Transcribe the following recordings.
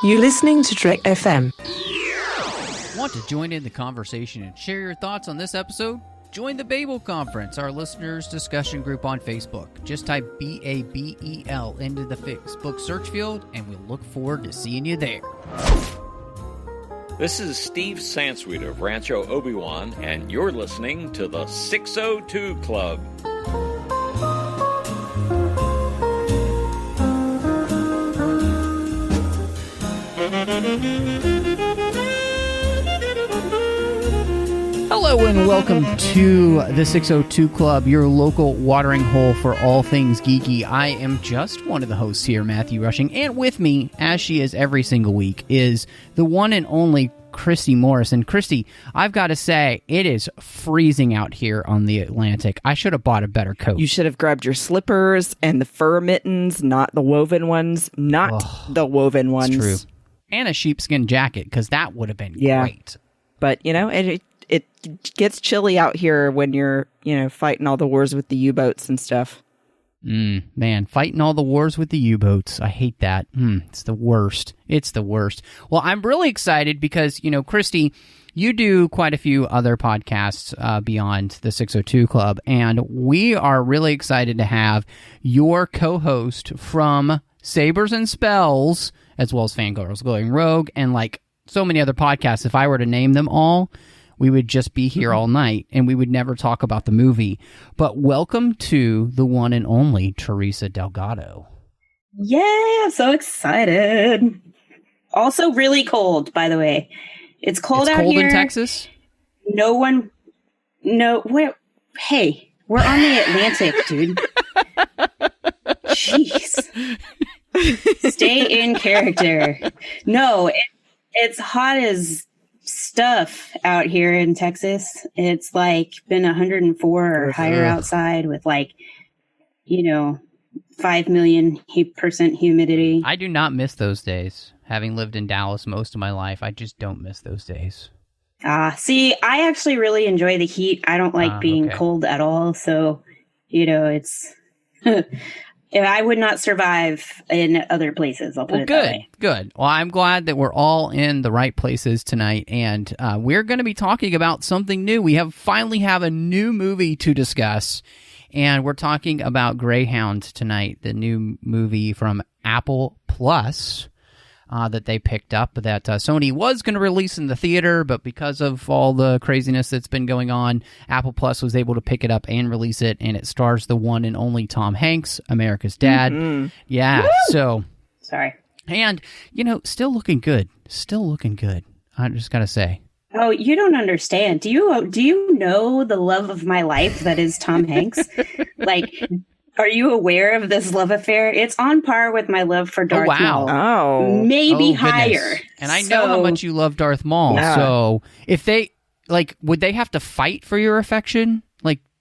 You're listening to Trek FM. Want to join in the conversation and share your thoughts on this episode? Join the Babel Conference, our listeners' discussion group on Facebook. Just type BABEL into the Facebook search field, and we'll look forward to seeing you there. This is Steve Sansweet of Rancho Obi-Wan, and you're listening to the 602 Club. Hello and welcome to the 602 Club, your local watering hole for all things geeky. I am just one of the hosts here, Matthew Rushing, and with me, as she is every single week, is the one and only Christy Morrison. Christy, I've got to say, it is freezing out here on the Atlantic. I should have bought a better coat. You should have grabbed your slippers and the fur mittens, not the woven ones. The woven ones. It's true. And a sheepskin jacket, because that would have been great. But, you know, it gets chilly out here when you're, fighting all the wars with the U-boats and stuff. Man, fighting all the wars with the U-boats. I hate that. It's the worst. It's the worst. Well, I'm really excited because, Christy, you do quite a few other podcasts beyond the 602 Club, and we are really excited to have your co-host from Sabers and Spells, as well as Fangirls Going Rogue, and like so many other podcasts. If I were to name them all, we would just be here all night, and we would never talk about the movie. But welcome to the one and only Teresa Delgado. Yeah, so excited. Also really cold, by the way. It's cold out here. It's cold in Texas? Hey, we're on the Atlantic, dude. Jeez. Stay in character. No, it's hot as stuff out here in Texas. It's like been 104 or higher outside with 5 million % humidity. I do not miss those days. Having lived in Dallas most of my life, I just don't miss those days. See, I actually really enjoy the heat. I don't like being cold at all. So, it's... I would not survive in other places. I'll put it that way. Good. Well, I'm glad that we're all in the right places tonight, and we're going to be talking about something new. We finally have a new movie to discuss, and we're talking about Greyhound tonight, the new movie from Apple Plus that they picked up that Sony was going to release in the theater, but because of all the craziness that's been going on, Apple Plus was able to pick it up and release it, and it stars the one and only Tom Hanks, America's dad. Mm-hmm. Yeah, Woo! So... Sorry. And, still looking good. Still looking good. I just got to say. Oh, you don't understand. Do you know the love of my life that is Tom Hanks? Are you aware of this love affair? It's on par with my love for Darth Maul. Oh. Maybe higher. And I know how much you love Darth Maul. Yeah. So if they, would they have to fight for your affection?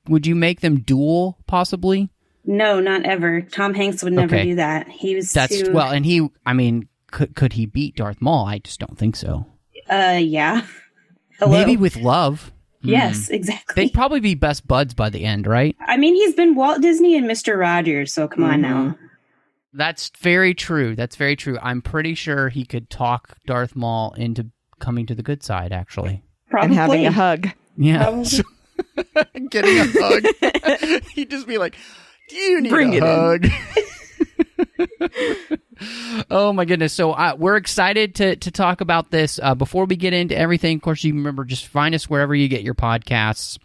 Would you make them duel, possibly? No, not ever. Tom Hanks would never do that. He was too... Well, and could he beat Darth Maul? I just don't think so. Yeah. Hello? Maybe with love. Yes, exactly. They'd probably be best buds by the end, right? I mean, he's been Walt Disney and Mr. Rogers, so come on now. That's very true. I'm pretty sure he could talk Darth Maul into coming to the good side, actually. Probably. And having a hug. Yeah. Getting a hug. He'd just be like, do you need a hug? Oh my goodness. So we're excited to talk about this. Before we get into everything, of course, you remember, just find us wherever you get your podcasts.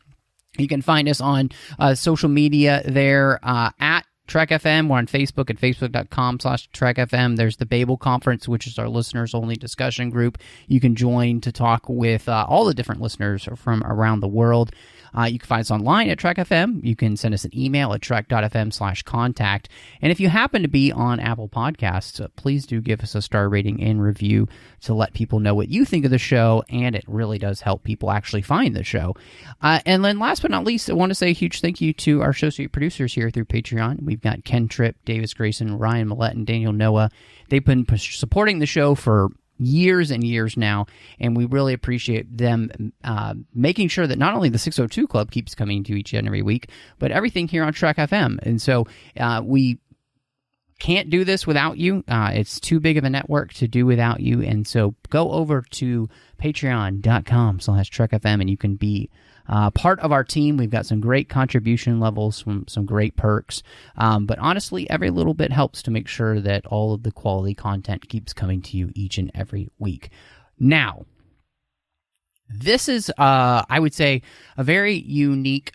You can find us on social media there at Trek FM. We're on Facebook at facebook.com/Trek FM. There's the Babel Conference, which is our listeners-only discussion group. You can join to talk with all the different listeners from around the world. You can find us online at Trek FM. You can send us an email at trek.fm/contact. And if you happen to be on Apple Podcasts, please do give us a star rating and review to let people know what you think of the show, and it really does help people actually find the show. And then last but not least, I want to say a huge thank you to our associate producers here through Patreon. We've got Ken Tripp, Davis Grayson, Ryan Maillet, and Daniel Noah. They've been supporting the show for years and years now, and we really appreciate them making sure that not only the 602 Club keeps coming to each and every week, but everything here on Trek FM. And so we can't do this without you. It's too big of a network to do without you. And so go over to patreon.com/TrekFM and you can be part of our team. We've got some great contribution levels, some great perks. But honestly, every little bit helps to make sure that all of the quality content keeps coming to you each and every week. Now, this is, I would say, a very unique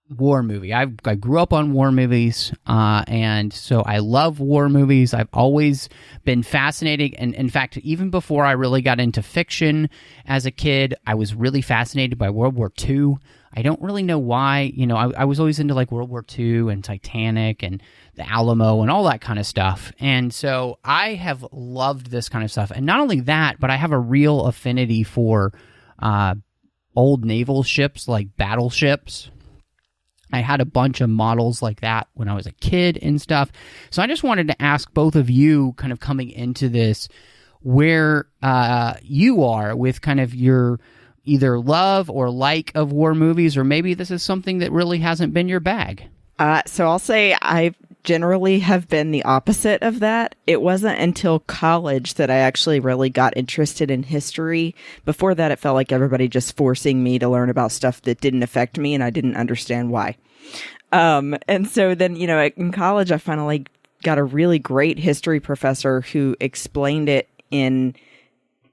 war movie. I grew up on war movies, and so I love war movies. I've always been fascinated, and in fact, even before I really got into fiction as a kid, I was really fascinated by World War II. I don't really know why. You know, I was always into like World War II and Titanic and the Alamo and all that kind of stuff. And so I have loved this kind of stuff. And not only that, but I have a real affinity for old naval ships like battleships. I had a bunch of models like that when I was a kid and stuff. So I just wanted to ask both of you, kind of coming into this, where you are with kind of your either love or like of war movies, or maybe this is something that really hasn't been your bag. So I'll say I generally have been the opposite of that. It wasn't until college that I actually really got interested in history. Before that, it felt like everybody just forcing me to learn about stuff that didn't affect me, and I didn't understand why. And so then, you know, in college, I finally got a really great history professor who explained it in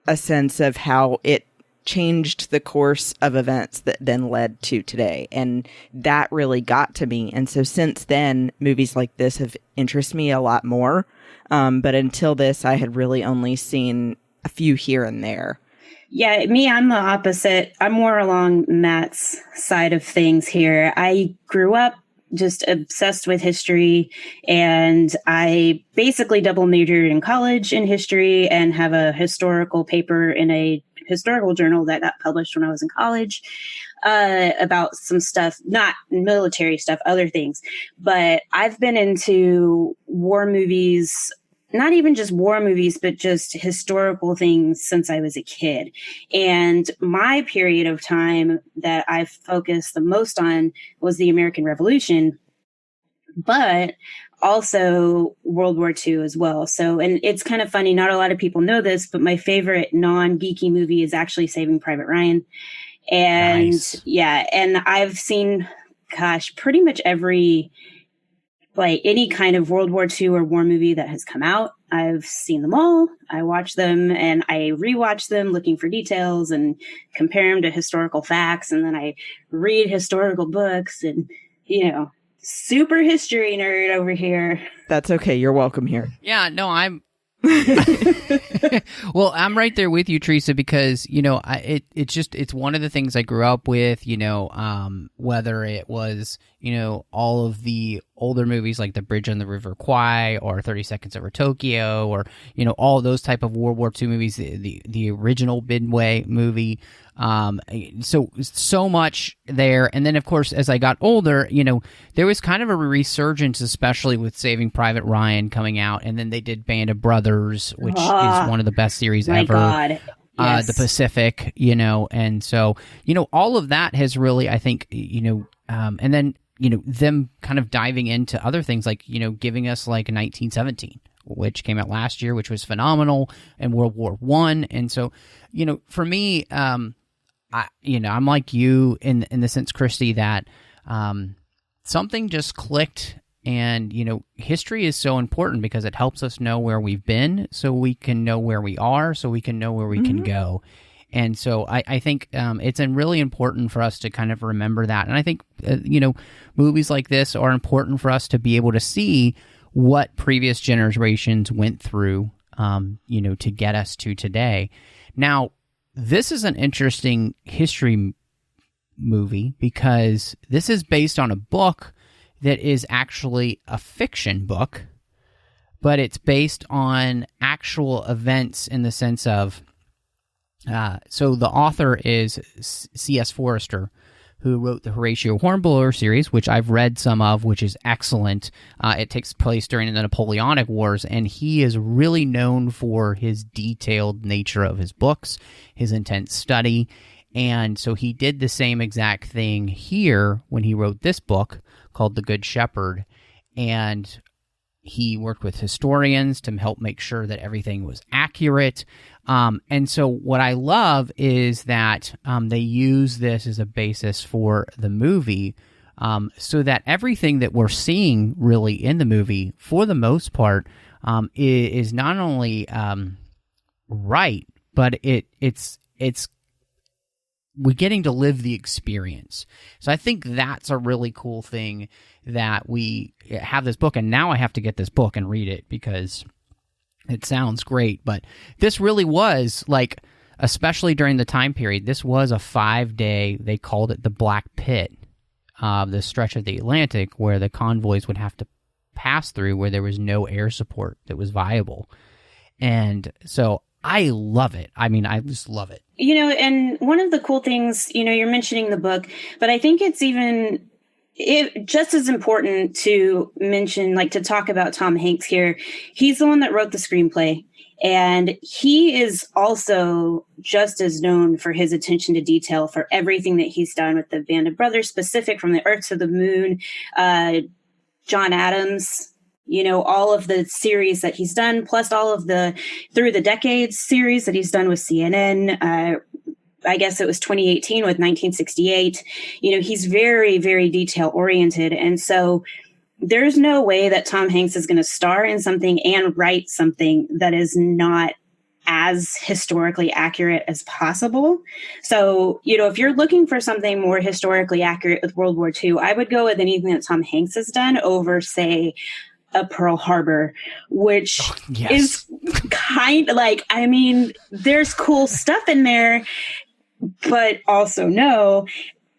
a sense of how it changed the course of events that then led to today. And that really got to me. And so since then, movies like this have interested me a lot more. But until this, I had really only seen a few here and there. Yeah, me, I'm the opposite. I'm more along Matt's side of things here. I grew up just obsessed with history, and I basically double majored in college in history and have a historical paper in a historical journal that got published when I was in college about some stuff, not military stuff, other things. But I've been into war movies, not even just war movies, but just historical things since I was a kid. And my period of time that I've focused the most on was the American Revolution, but also World War II as well. So, and it's kind of funny, not a lot of people know this, but my favorite non-geeky movie is actually Saving Private Ryan. And nice. Yeah, and I've seen, pretty much every, like any kind of World War II or war movie that has come out. I've seen them all. I watch them and I rewatch them looking for details and compare them to historical facts. And then I read historical books and, you know, super history nerd over here. That's okay. You're welcome here. Yeah, no, I'm well, I'm right there with you, Teresa, because, you know, it's one of the things I grew up with, you know, whether it was, you know, all of the older movies like The Bridge on the River Kwai or 30 Seconds Over Tokyo, or, you know, all those type of World War II movies, the original Midway movie. So much there. And then, of course, as I got older, you know, there was kind of a resurgence, especially with Saving Private Ryan coming out. And then they did Band of Brothers, which is one of the best series ever. God. Yes. The Pacific, you know. And so, you know, all of that has really, I think, you know, and then, you know, them kind of diving into other things like, you know, giving us like 1917. Which came out last year, which was phenomenal, and World War I. And so, you know, for me, I'm like you in the sense, Christy, that something just clicked. And, you know, history is so important because it helps us know where we've been, so we can know where we are, so we can know where we can go. And so I think it's really important for us to kind of remember that. And I think, you know, movies like this are important for us to be able to see what previous generations went through, you know, to get us to today. Now, this is an interesting history movie because this is based on a book that is actually a fiction book, but it's based on actual events in the sense of, so the author is C.S. Forrester, who wrote the Horatio Hornblower series, which I've read some of, which is excellent. It takes place during the Napoleonic Wars, and he is really known for his detailed nature of his books, his intense study. And so he did the same exact thing here when he wrote this book called The Good Shepherd. And he worked with historians to help make sure that everything was accurate. And so what I love is that they use this as a basis for the movie, so that everything that we're seeing really in the movie, for the most part, is not only right, but it's we're getting to live the experience. So I think that's a really cool thing that we have this book, and now I have to get this book and read it because it sounds great. But this really was, like, especially during the time period, this was a 5-day, they called it the Black Pit, the stretch of the Atlantic where the convoys would have to pass through, where there was no air support that was viable. And so I love it. I mean, I just love it. You know, and one of the cool things, you know, you're mentioning the book, but I think it's just as important to mention, like, to talk about Tom Hanks here. He's the one that wrote the screenplay, and he is also just as known for his attention to detail for everything that he's done with the Band of Brothers, specific from the Earth to the Moon, John Adams, you know, all of the series that he's done, plus all of the Through the Decades series that he's done with CNN. I guess it was 2018 with 1968. You know, he's very, very detail oriented. And so there's no way that Tom Hanks is going to star in something and write something that is not as historically accurate as possible. So, you know, if you're looking for something more historically accurate with World War II, I would go with anything that Tom Hanks has done over, say, a Pearl Harbor, which is kind of like, I mean, there's cool stuff in there, but also no,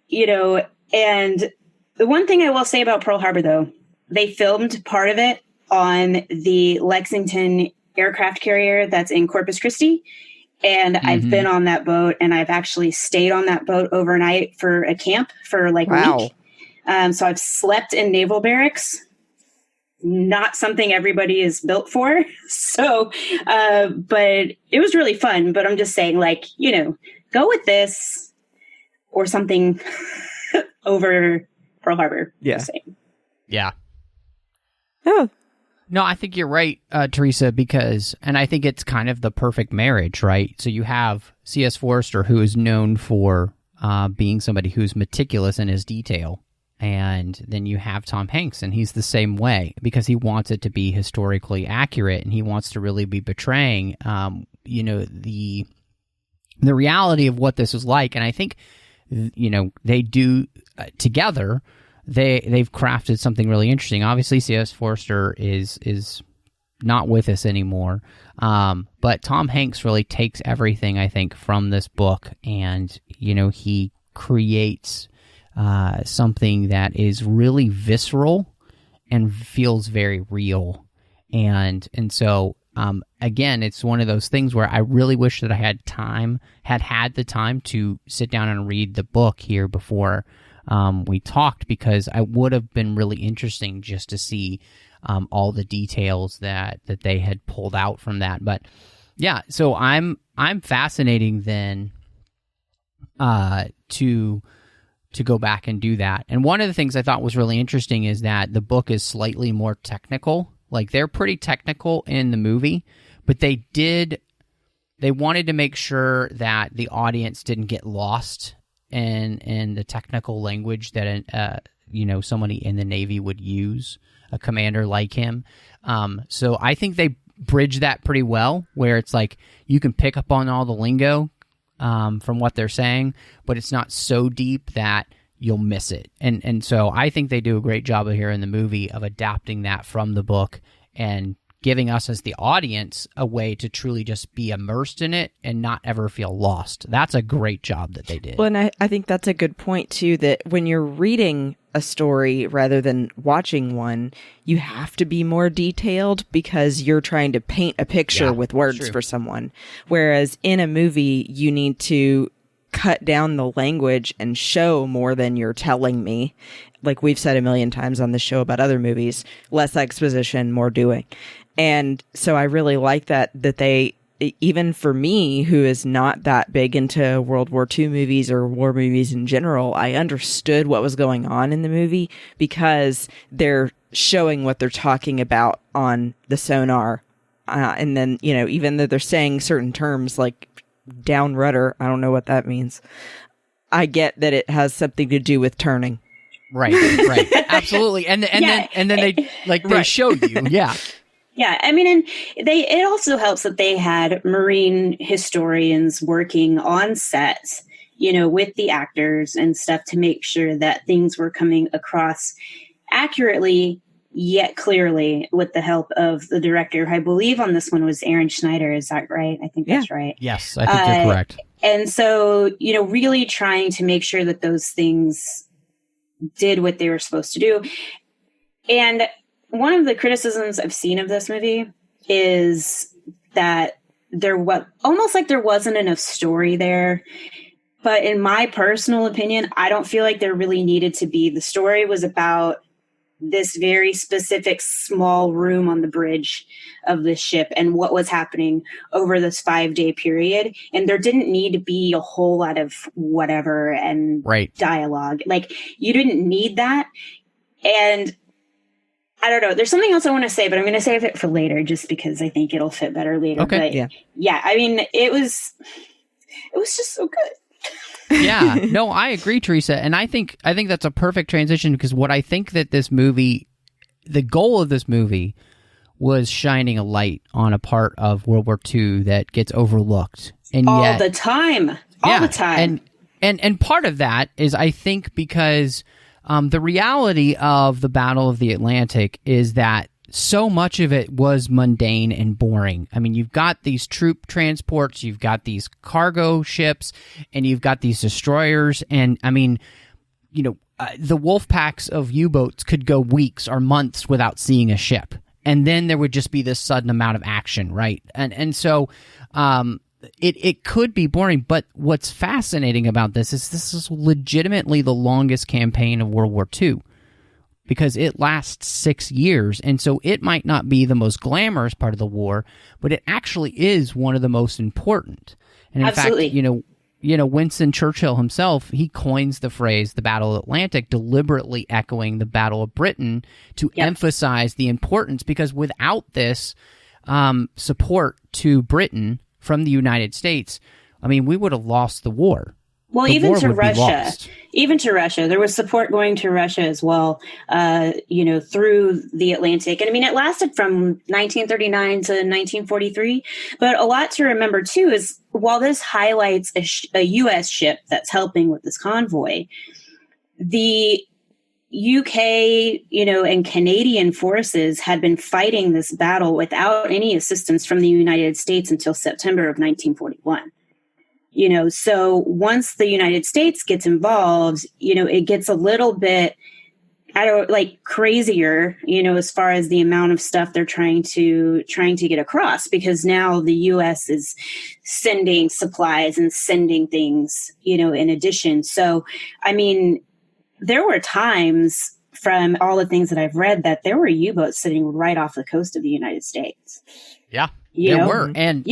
you know. And the one thing I will say about Pearl Harbor, though, they filmed part of it on the Lexington aircraft carrier that's in Corpus Christi. And I've been on that boat, and I've actually stayed on that boat overnight for a camp for like a week. So I've slept in naval barracks. Not something everybody is built for. So, but it was really fun. But I'm just saying, like, you know, go with this or something over Pearl Harbor. Yeah. Yeah. Oh. No, I think you're right, Teresa, because, and I think it's kind of the perfect marriage, right? So you have C.S. Forester, who is known for being somebody who's meticulous in his detail. And then you have Tom Hanks, and he's the same way because he wants it to be historically accurate, and he wants to really be portraying, you know, the reality of what this is like. And I think, you know, they do together. They've crafted something really interesting. Obviously, C.S. Forester is not with us anymore, but Tom Hanks really takes everything, I think, from this book, and, you know, he creates something that is really visceral and feels very real. And so, again, it's one of those things where I really wish that I had the time to sit down and read the book here before we talked, because I would have been really interesting just to see all the details that they had pulled out from that. But yeah, so I'm fascinating then to go back and do that. And one of the things I thought was really interesting is that the book is slightly more technical. Like, they're pretty technical in the movie, but they wanted to make sure that the audience didn't get lost in the technical language that you know, somebody in the Navy would use, a commander like him. So I think they bridge that pretty well, where it's like you can pick up on all the lingo from what they're saying, but it's not so deep that you'll miss it. And so I think they do a great job here in the movie of adapting that from the book and giving us as the audience a way to truly just be immersed in it and not ever feel lost. That's a great job that they did. Well, and I think that's a good point, too, that when you're reading a story rather than watching one, you have to be more detailed because you're trying to paint a picture with words for someone. Whereas in a movie, you need to cut down the language and show more than you're telling me. Like we've said a million times on the show about other movies, less exposition, more doing. And so I really like that they even for me, who is not that big into World War II movies or war movies in general, I understood what was going on in the movie because they're showing what they're talking about on the sonar. And then, even though they're saying certain terms like down rudder, I don't know what that means. I get that it has something to do with turning. Right. Absolutely. And then they show you. Yeah. Yeah, I mean, and it also helps that they had Marine historians working on set, with the actors and stuff to make sure that things were coming across accurately yet clearly with the help of the director, who I believe on this one was Aaron Schneider. Is that right? I think that's right. Yes, I think you're correct. And so, really trying to make sure that those things did what they were supposed to do. And one of the criticisms I've seen of this movie is that almost like there wasn't enough story there. But in my personal opinion, I don't feel like there really needed to be. The story was about this very specific small room on the bridge of the ship and what was happening over this 5-day period. And there didn't need to be a whole lot of whatever and dialogue. Like, you didn't need that. And I don't know. There's something else I want to say, but I'm going to save it for later just because I think it'll fit better later. Okay. But yeah, I mean, it was just so good. Yeah, no, I agree, Teresa. And I think that's a perfect transition because what I think that this movie, the goal of this movie was shining a light on a part of World War II that gets overlooked. And all the time. And part of that is, I think, because the reality of the Battle of the Atlantic is that so much of it was mundane and boring. I mean, you've got these troop transports, you've got these cargo ships, and you've got these destroyers. And I mean, the wolf packs of U-boats could go weeks or months without seeing a ship. And then there would just be this sudden amount of action, right? And so it could be boring, but what's fascinating about this is legitimately the longest campaign of World War II because it lasts 6 years. And so it might not be the most glamorous part of the war, but it actually is one of the most important. And in Absolutely. fact, Winston Churchill himself, he coins the phrase the Battle of the Atlantic, deliberately echoing the Battle of Britain to emphasize the importance, because without this support to Britain from the United States, I mean, we would have lost the war. Well, even to Russia, there was support going to Russia as well, through the Atlantic. And I mean, it lasted from 1939 to 1943. But a lot to remember, too, is while this highlights a U.S. ship that's helping with this convoy, the UK, and Canadian forces had been fighting this battle without any assistance from the United States until September of 1941. So once the United States gets involved, it gets a little bit, crazier, as far as the amount of stuff they're trying to get across, because now the U.S. is sending supplies and sending things, in addition. So, I mean, there were times from all the things that I've read that there were U-boats sitting right off the coast of the United States. Yeah. There were. And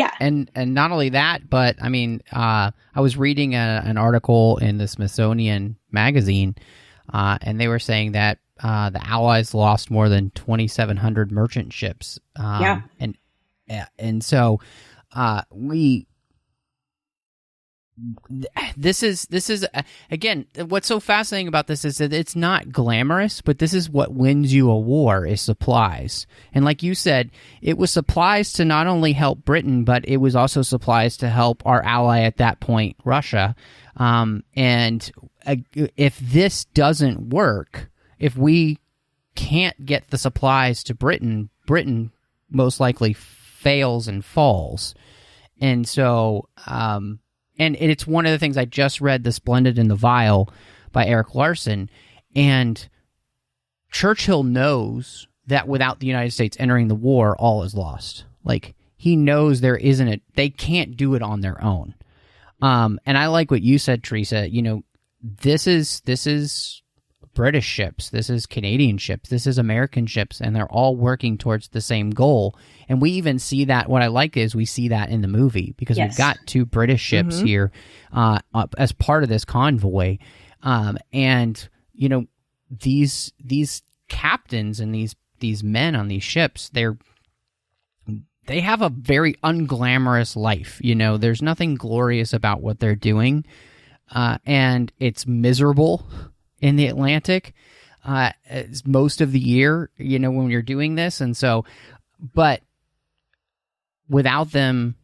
not only that, but I mean, I was reading an article in the Smithsonian magazine, and they were saying that the Allies lost more than 2,700 merchant ships. And so this is again, what's so fascinating about this is that it's not glamorous, but this is what wins you a war, is supplies. And like you said, it was supplies to not only help Britain, but it was also supplies to help our ally at that point, Russia. And if this doesn't work, if we can't get the supplies to Britain, Britain most likely fails and falls. And so and it's one of the things I just read, The Splendid and the Vile by Eric Larson. And Churchill knows that without the United States entering the war, all is lost. Like, he knows they can't do it on their own. And I like what you said, Teresa. This is British ships, this is Canadian ships, this is American ships, and they're all working towards the same goal. And we even see that. What I like is we see that in the movie, because we've got 2 British ships here as part of this convoy. And, you know, these captains and these men on these ships, they have a very unglamorous life. You know, there's nothing glorious about what they're doing, and it's miserable in the Atlantic most of the year, you know, when you're doing this. And so, but without them,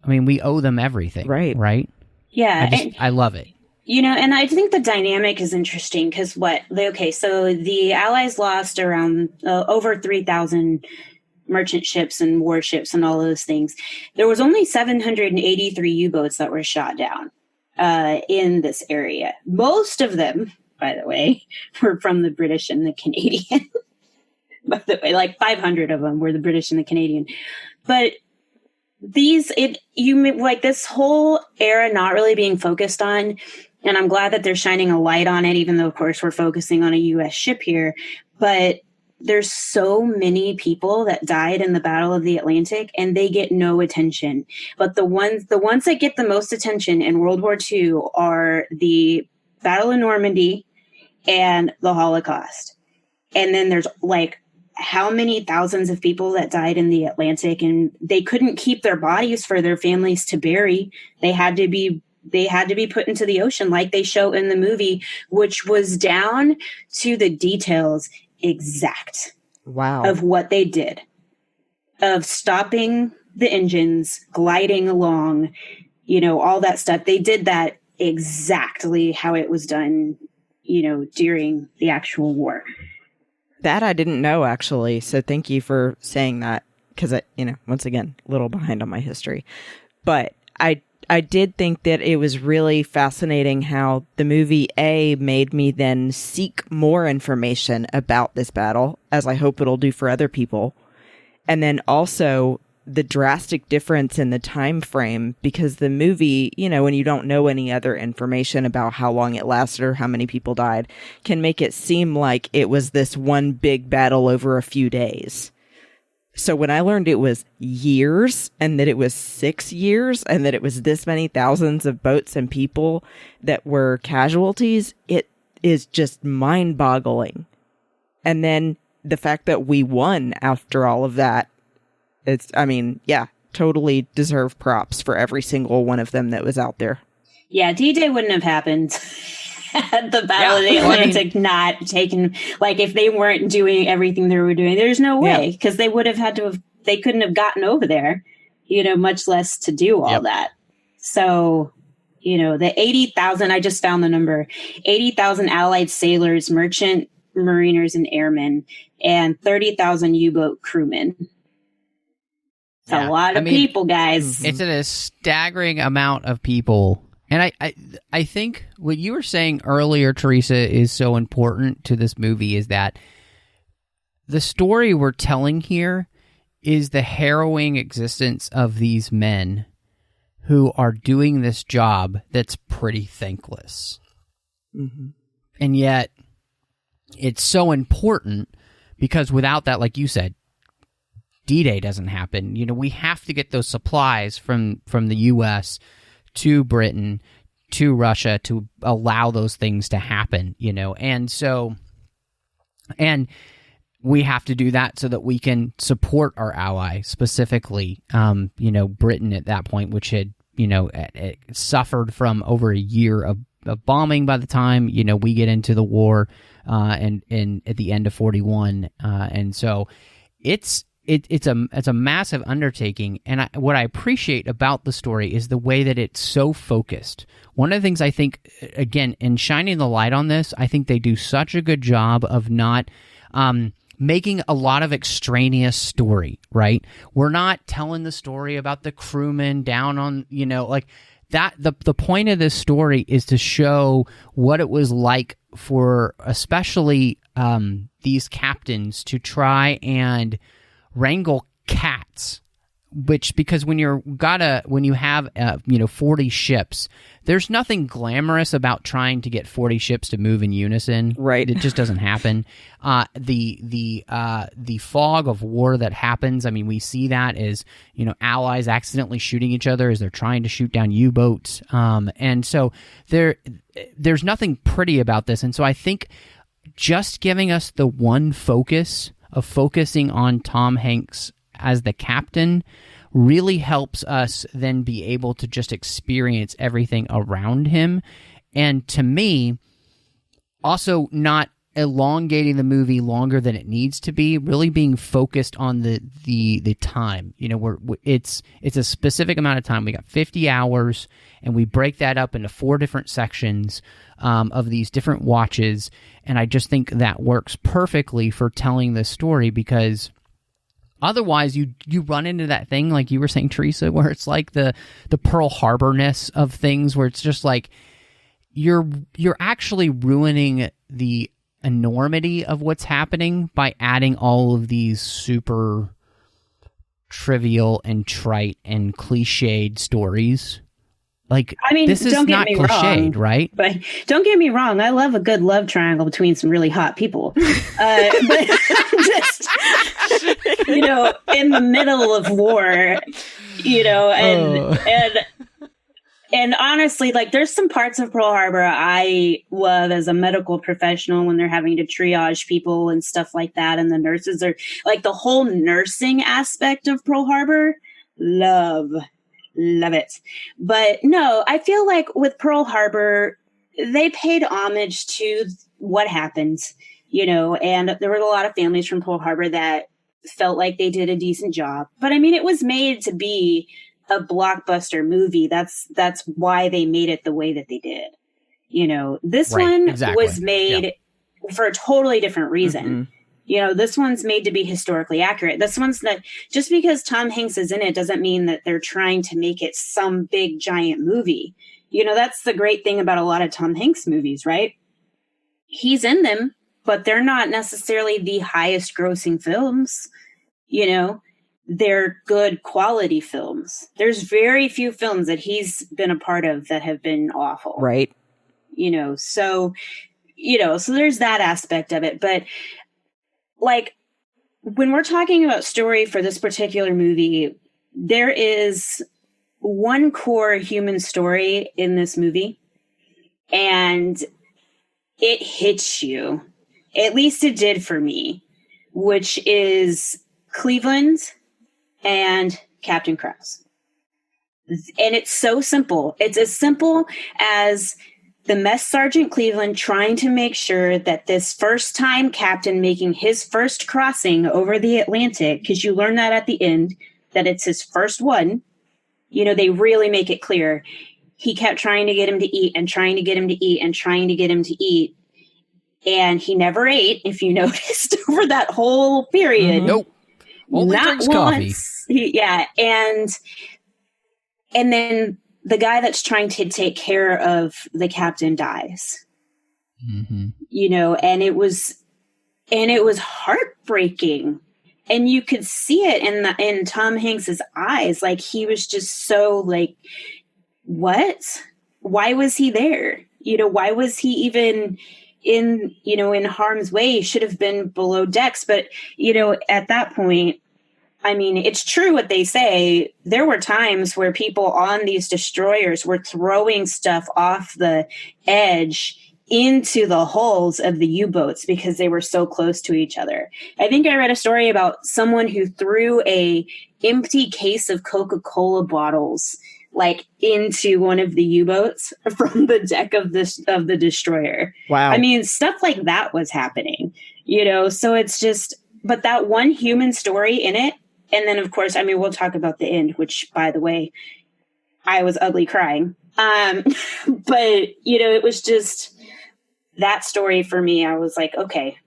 I mean, we owe them everything. Right? Yeah. I love it. You know, and I think the dynamic is interesting because so the Allies lost around over 3,000 merchant ships and warships and all those things. There was only 783 U-boats that were shot down in this area. Most of them, by the way, were from the British and the Canadian. By the way, like 500 of them were the British and the Canadian. But this whole era not really being focused on, and I'm glad that they're shining a light on it, even though, of course, we're focusing on a U.S. ship here. But there's so many people that died in the Battle of the Atlantic, and they get no attention. But the ones that get the most attention in World War II are the Battle of Normandy and the Holocaust. And then there's like how many thousands of people that died in the Atlantic, and they couldn't keep their bodies for their families to bury. They had to be put into the ocean, like they show in the movie, which was down to the details exact of what they did, of stopping the engines, gliding along, you know, all that stuff. They did that exactly how it was done, you know, during the actual war. That I didn't know, actually. So thank you for saying that, because once again, a little behind on my history. But I did think that it was really fascinating how the movie made me then seek more information about this battle, as I hope it'll do for other people. And then also the drastic difference in the time frame, because the movie, you know, when you don't know any other information about how long it lasted or how many people died, can make it seem like it was this one big battle over a few days. So when I learned it was years, and that it was 6 years, and that it was this many thousands of boats and people that were casualties, it is just mind-boggling. And then the fact that we won after all of that, totally deserve props for every single one of them that was out there. Yeah, D-Day wouldn't have happened had the Battle of the Atlantic not taken, like, if they weren't doing everything they were doing, there's no way, because they would have had to have, they couldn't have gotten over there, you know, much less to do all that. So, you know, the 80,000, I just found the number, 80,000 Allied sailors, merchant mariners, and airmen, and 30,000 U-boat crewmen. It's a lot of people, guys. It's a staggering amount of people. And I think what you were saying earlier, Teresa, is so important to this movie, is that the story we're telling here is the harrowing existence of these men who are doing this job that's pretty thankless. Mm-hmm. And yet, it's so important because without that, like you said, D-Day doesn't happen. You know, we have to get those supplies from the U.S. to Britain, to Russia, to allow those things to happen, you know. And so, and we have to do that so that we can support our ally, specifically, you know, Britain at that point, which had, you know, it suffered from over a year of bombing by the time, you know, we get into the war, and at the end of 41. And so it's a massive undertaking, and what I appreciate about the story is the way that it's so focused. One of the things I think, again, in shining the light on this, I think they do such a good job of not making a lot of extraneous story, right? We're not telling the story about the crewmen down on, you know, like that. The point of this story is to show what it was like for especially these captains to try and wrangle cats because when you have 40 ships, there's nothing glamorous about trying to get 40 ships to move in unison. Right. It just doesn't happen. The fog of war that happens, I mean, we see that as, allies accidentally shooting each other as they're trying to shoot down U-boats. And so there's nothing pretty about this. And so I think just giving us the one focus of focusing on Tom Hanks as the captain really helps us then be able to just experience everything around him. And to me, also not elongating the movie longer than it needs to be, really being focused on the time. It's a specific amount of time. We got 50 hours, and we break that up into 4 different sections of these different watches. And I just think that works perfectly for telling this story, because otherwise, you run into that thing, like you were saying, Teresa, where it's like the Pearl Harbor-ness of things, where it's just like you're actually ruining the enormity of what's happening by adding all of these super trivial and trite and cliched stories. Like, I mean, this is not cliched, right? But don't get me wrong, I love a good love triangle between some really hot people. But just, in the middle of war, and honestly, like, there's some parts of Pearl Harbor I love as a medical professional when they're having to triage people and stuff like that. And the nurses are like, the whole nursing aspect of Pearl Harbor, love it. But no, I feel like with Pearl Harbor, they paid homage to what happened, and there were a lot of families from Pearl Harbor that felt like they did a decent job. But I mean, it was made to be a blockbuster movie. That's why they made it the way that they did. This one was made for a totally different reason. Mm-hmm. This one's made to be historically accurate. This one's not, just because Tom Hanks is in it doesn't mean that they're trying to make it some big giant movie. That's the great thing about a lot of Tom Hanks movies, right? He's in them, but they're not necessarily the highest grossing films. They're good quality films. There's very few films that he's been a part of that have been awful. Right. So there's that aspect of it. But like, when we're talking about story for this particular movie, there is one core human story in this movie, and it hits you. At least it did for me, which is Cleveland and Captain Krause. And it's so simple. It's as simple as the mess sergeant Cleveland trying to make sure that this first time captain making his first crossing over the Atlantic, because you learn that at the end, that it's his first one. They really make it clear. He kept trying to get him to eat and trying to get him to eat and trying to get him to eat. And he never ate, if you noticed, over that whole period. Nope. Only drinks coffee. And then the guy that's trying to take care of the captain dies. Mm-hmm. And it was heartbreaking. And you could see it in Tom Hanks's eyes. Like, he was just so like, what? Why was he there? Why was he even in harm's way? Should have been below decks. But, at that point, I mean, it's true what they say. There were times where people on these destroyers were throwing stuff off the edge into the hulls of the U-boats because they were so close to each other. I think I read a story about someone who threw a empty case of Coca-Cola bottles like into one of the U-boats from the deck of the destroyer. Wow. I mean, stuff like that was happening, so it's just, but that one human story in it. And then, of course, I mean, we'll talk about the end, which, by the way, I was ugly crying. But, it was just that story for me. I was like, okay,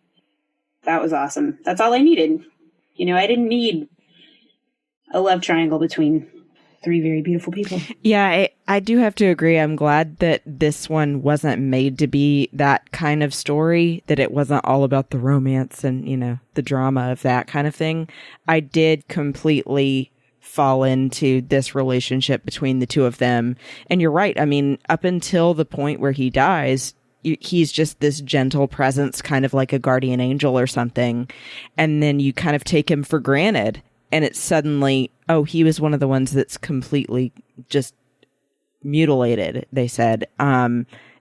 that was awesome. That's all I needed. I didn't need a love triangle between 3 very beautiful people. Yeah, I do have to agree. I'm glad that this one wasn't made to be that kind of story, that it wasn't all about the romance and, the drama of that kind of thing. I did completely fall into this relationship between the two of them. And you're right. I mean, up until the point where he dies, he's just this gentle presence, kind of like a guardian angel or something. And then you kind of take him for granted. And it's suddenly, oh, he was one of the ones that's completely just mutilated, they said.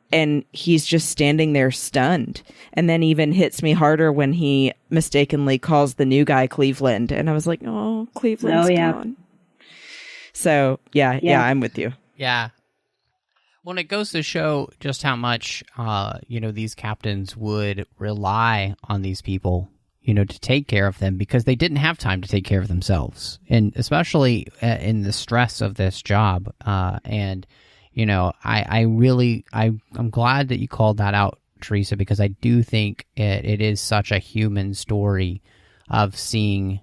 And he's just standing there stunned. And then even hits me harder when he mistakenly calls the new guy Cleveland. And I was like, oh, Cleveland's gone. So, yeah, I'm with you. Yeah. Well, it goes to show just how much, these captains would rely on these people, to take care of them, because they didn't have time to take care of themselves. And especially in the stress of this job. I'm glad that you called that out, Teresa, because I do think it is such a human story of seeing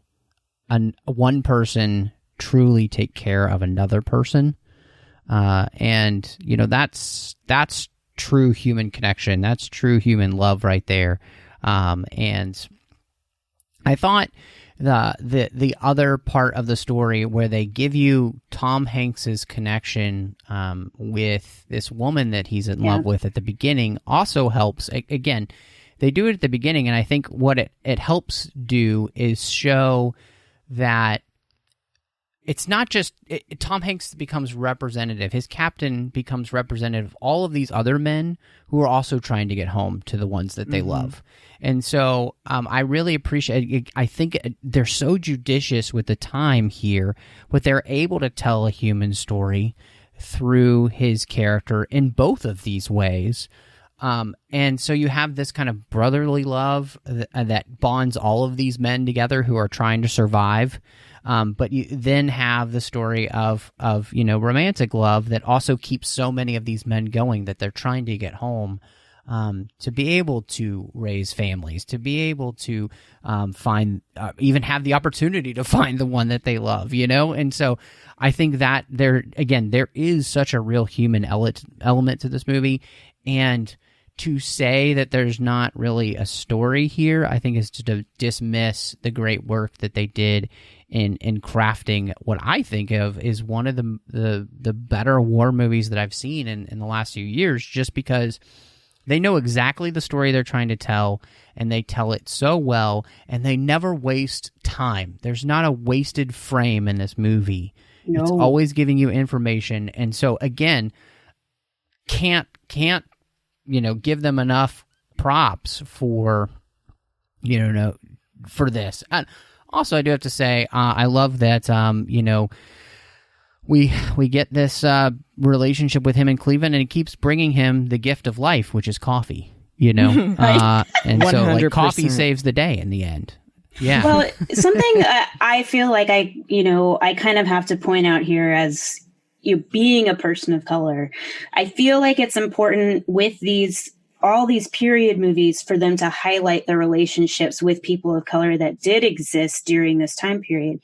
one person truly take care of another person. That's true human connection. That's true human love right there. And I thought the other part of the story where they give you Tom Hanks's connection with this woman that he's in love with at the beginning also helps. Again, they do it at the beginning, and I think what it helps do is show that it's not just Tom Hanks becomes representative. His captain becomes representative of all of these other men who are also trying to get home to the ones that they love. And so I really appreciate it. I think they're so judicious with the time here, but they're able to tell a human story through his character in both of these ways. And so you have this kind of brotherly love that bonds all of these men together who are trying to survive. But you then have the story of romantic love that also keeps so many of these men going, that they're trying to get home, to be able to raise families, to be able to find, even have the opportunity to find the one that they love, And so I think that there is such a real human element to this movie. And to say that there's not really a story here, I think is to dismiss the great work that they did in crafting what I think of is one of the better war movies that I've seen in the last few years, just because they know exactly the story they're trying to tell, and they tell it so well, and they never waste time. There's not a wasted frame in this movie. No. It's always giving you information, and so again, can't give them enough props for for this. And also, I do have to say, I love that we get this relationship with him in Cleveland, and it keeps bringing him the gift of life, which is coffee. And so coffee saves the day in the end. Yeah. Well, something I feel like I kind of have to point out here as being a person of color, I feel like it's important with all these period movies for them to highlight the relationships with people of color that did exist during this time period.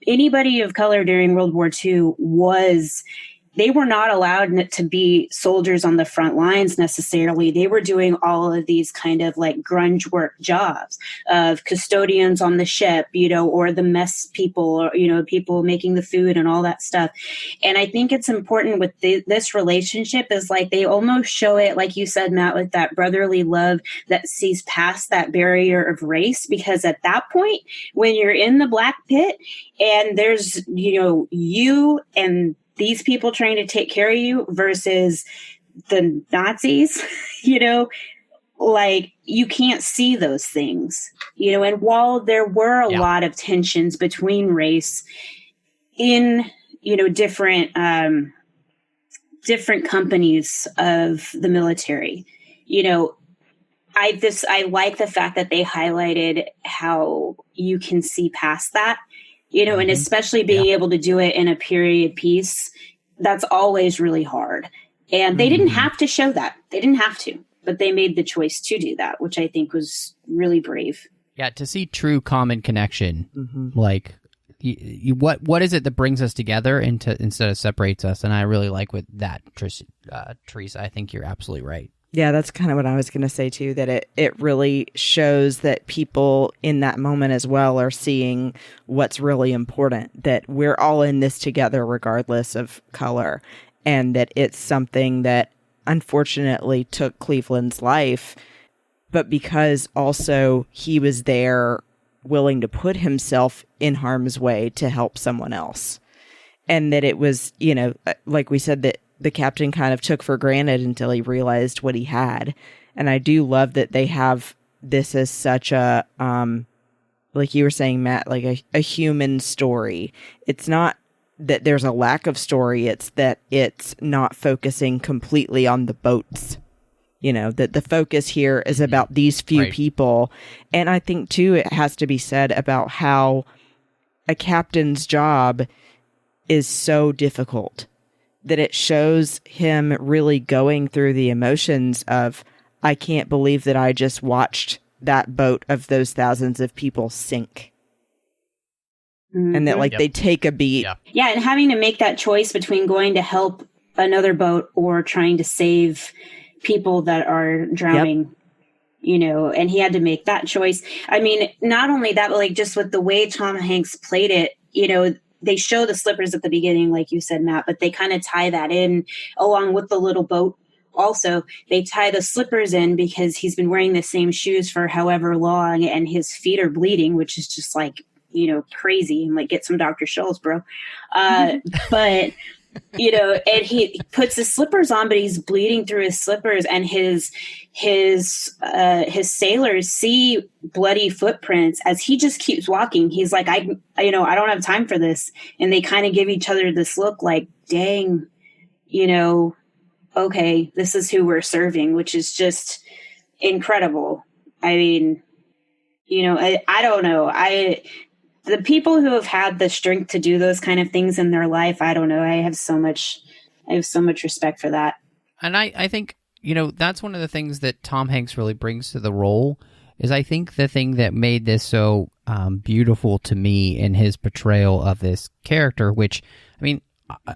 Anybody of color during World War II they were not allowed to be soldiers on the front lines necessarily. They were doing all of these kind of like grunge work jobs of custodians on the ship, or the mess people, or, people making the food and all that stuff. And I think it's important with this relationship is like they almost show it, like you said, Matt, with that brotherly love that sees past that barrier of race, because at that point, when you're in the black pit and there's, you and these people trying to take care of you versus the Nazis, like you can't see those things, and while there were a lot of tensions between race in, different companies of the military, I like the fact that they highlighted how you can see past that. And especially being able to do it in a period piece, that's always really hard. And they didn't have to show that. They didn't have to, but they made the choice to do that, which I think was really brave. Yeah, to see true common connection, like what is it that brings us together instead of separates us? And I really like with that, Teresa. I think you're absolutely right. Yeah, that's kind of what I was going to say too, that it really shows that people in that moment as well are seeing what's really important, that we're all in this together regardless of color, and that it's something that unfortunately took Cleveland's life, but because also he was there willing to put himself in harm's way to help someone else. And that it was, you know, like we said, that the captain kind of took for granted until he realized what he had. And I do love that they have this as such a, like you were saying, Matt, like a human story. It's not that there's a lack of story. It's that it's not focusing completely on the boats. You know, that the focus here is about these few people. And I think, too, it has to be said about how a captain's job is so difficult, that it shows him really going through the emotions of, I can't believe that I just watched that boat of those thousands of people sink. Mm-hmm. And that, like, they take a beat. Yeah, and having to make that choice between going to help another boat or trying to save people that are drowning, you know, and he had to make that choice. I mean, not only that, but like just with the way Tom Hanks played it, you know, they show the slippers at the beginning, like you said, Matt, but they kind of tie that in along with the little boat. Also, they tie the slippers in because he's been wearing the same shoes for however long and his feet are bleeding, which is just like, you know, crazy. And like, get some Dr. Scholl's, bro. But, you know, and he puts his slippers on, but he's bleeding through his slippers, and his sailors see bloody footprints as he just keeps walking. He's like, I don't have time for this. And they kind of give each other this look like, dang, you know, okay, this is who we're serving, which is just incredible. I mean, you know, I don't know. The people who have had the strength to do those kind of things in their life, I don't know. I have so much respect for that. And I think, you know, that's one of the things that Tom Hanks really brings to the role, is I think the thing that made this so beautiful to me in his portrayal of this character, which, I mean,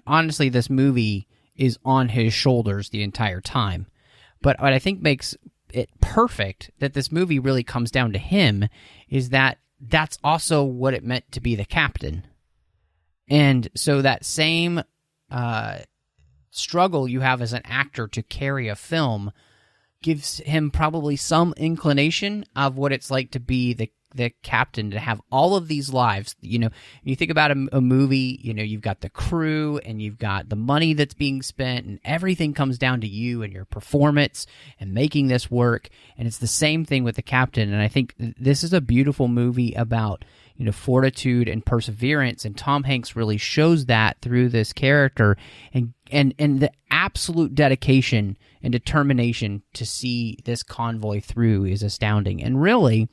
honestly, this movie is on his shoulders the entire time. But what I think makes it perfect that this movie really comes down to him is that that's also what it meant to be the captain. And so that same struggle you have as an actor to carry a film gives him probably some inclination of what it's like to be the captain, to have all of these lives. You know, you think about a movie, you know, you've got the crew and you've got the money that's being spent, and everything comes down to you and your performance and making this work. And it's the same thing with the captain. And I think this is a beautiful movie about, you know, fortitude and perseverance, and Tom Hanks really shows that through this character, and the absolute dedication and determination to see this convoy through is astounding. And really,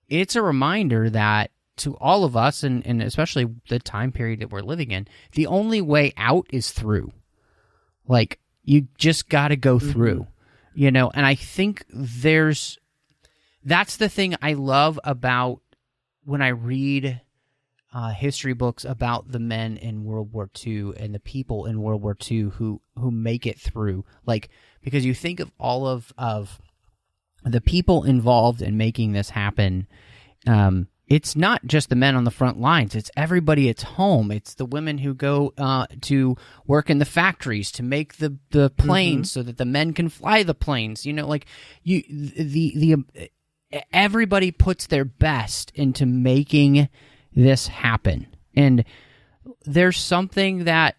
it's a reminder that to all of us, and especially the time period that we're living in, the only way out is through. Like, you just got to go through, you know? And I think that's the thing I love about when I read history books about the men in World War II and the people in World War II who make it through. Like, because you think of all of the people involved in making this happen. It's not just the men on the front lines. It's everybody at home. It's the women who go to work in the factories to make the planes so that the men can fly the planes. You know, like everybody puts their best into making this happen. And there's something that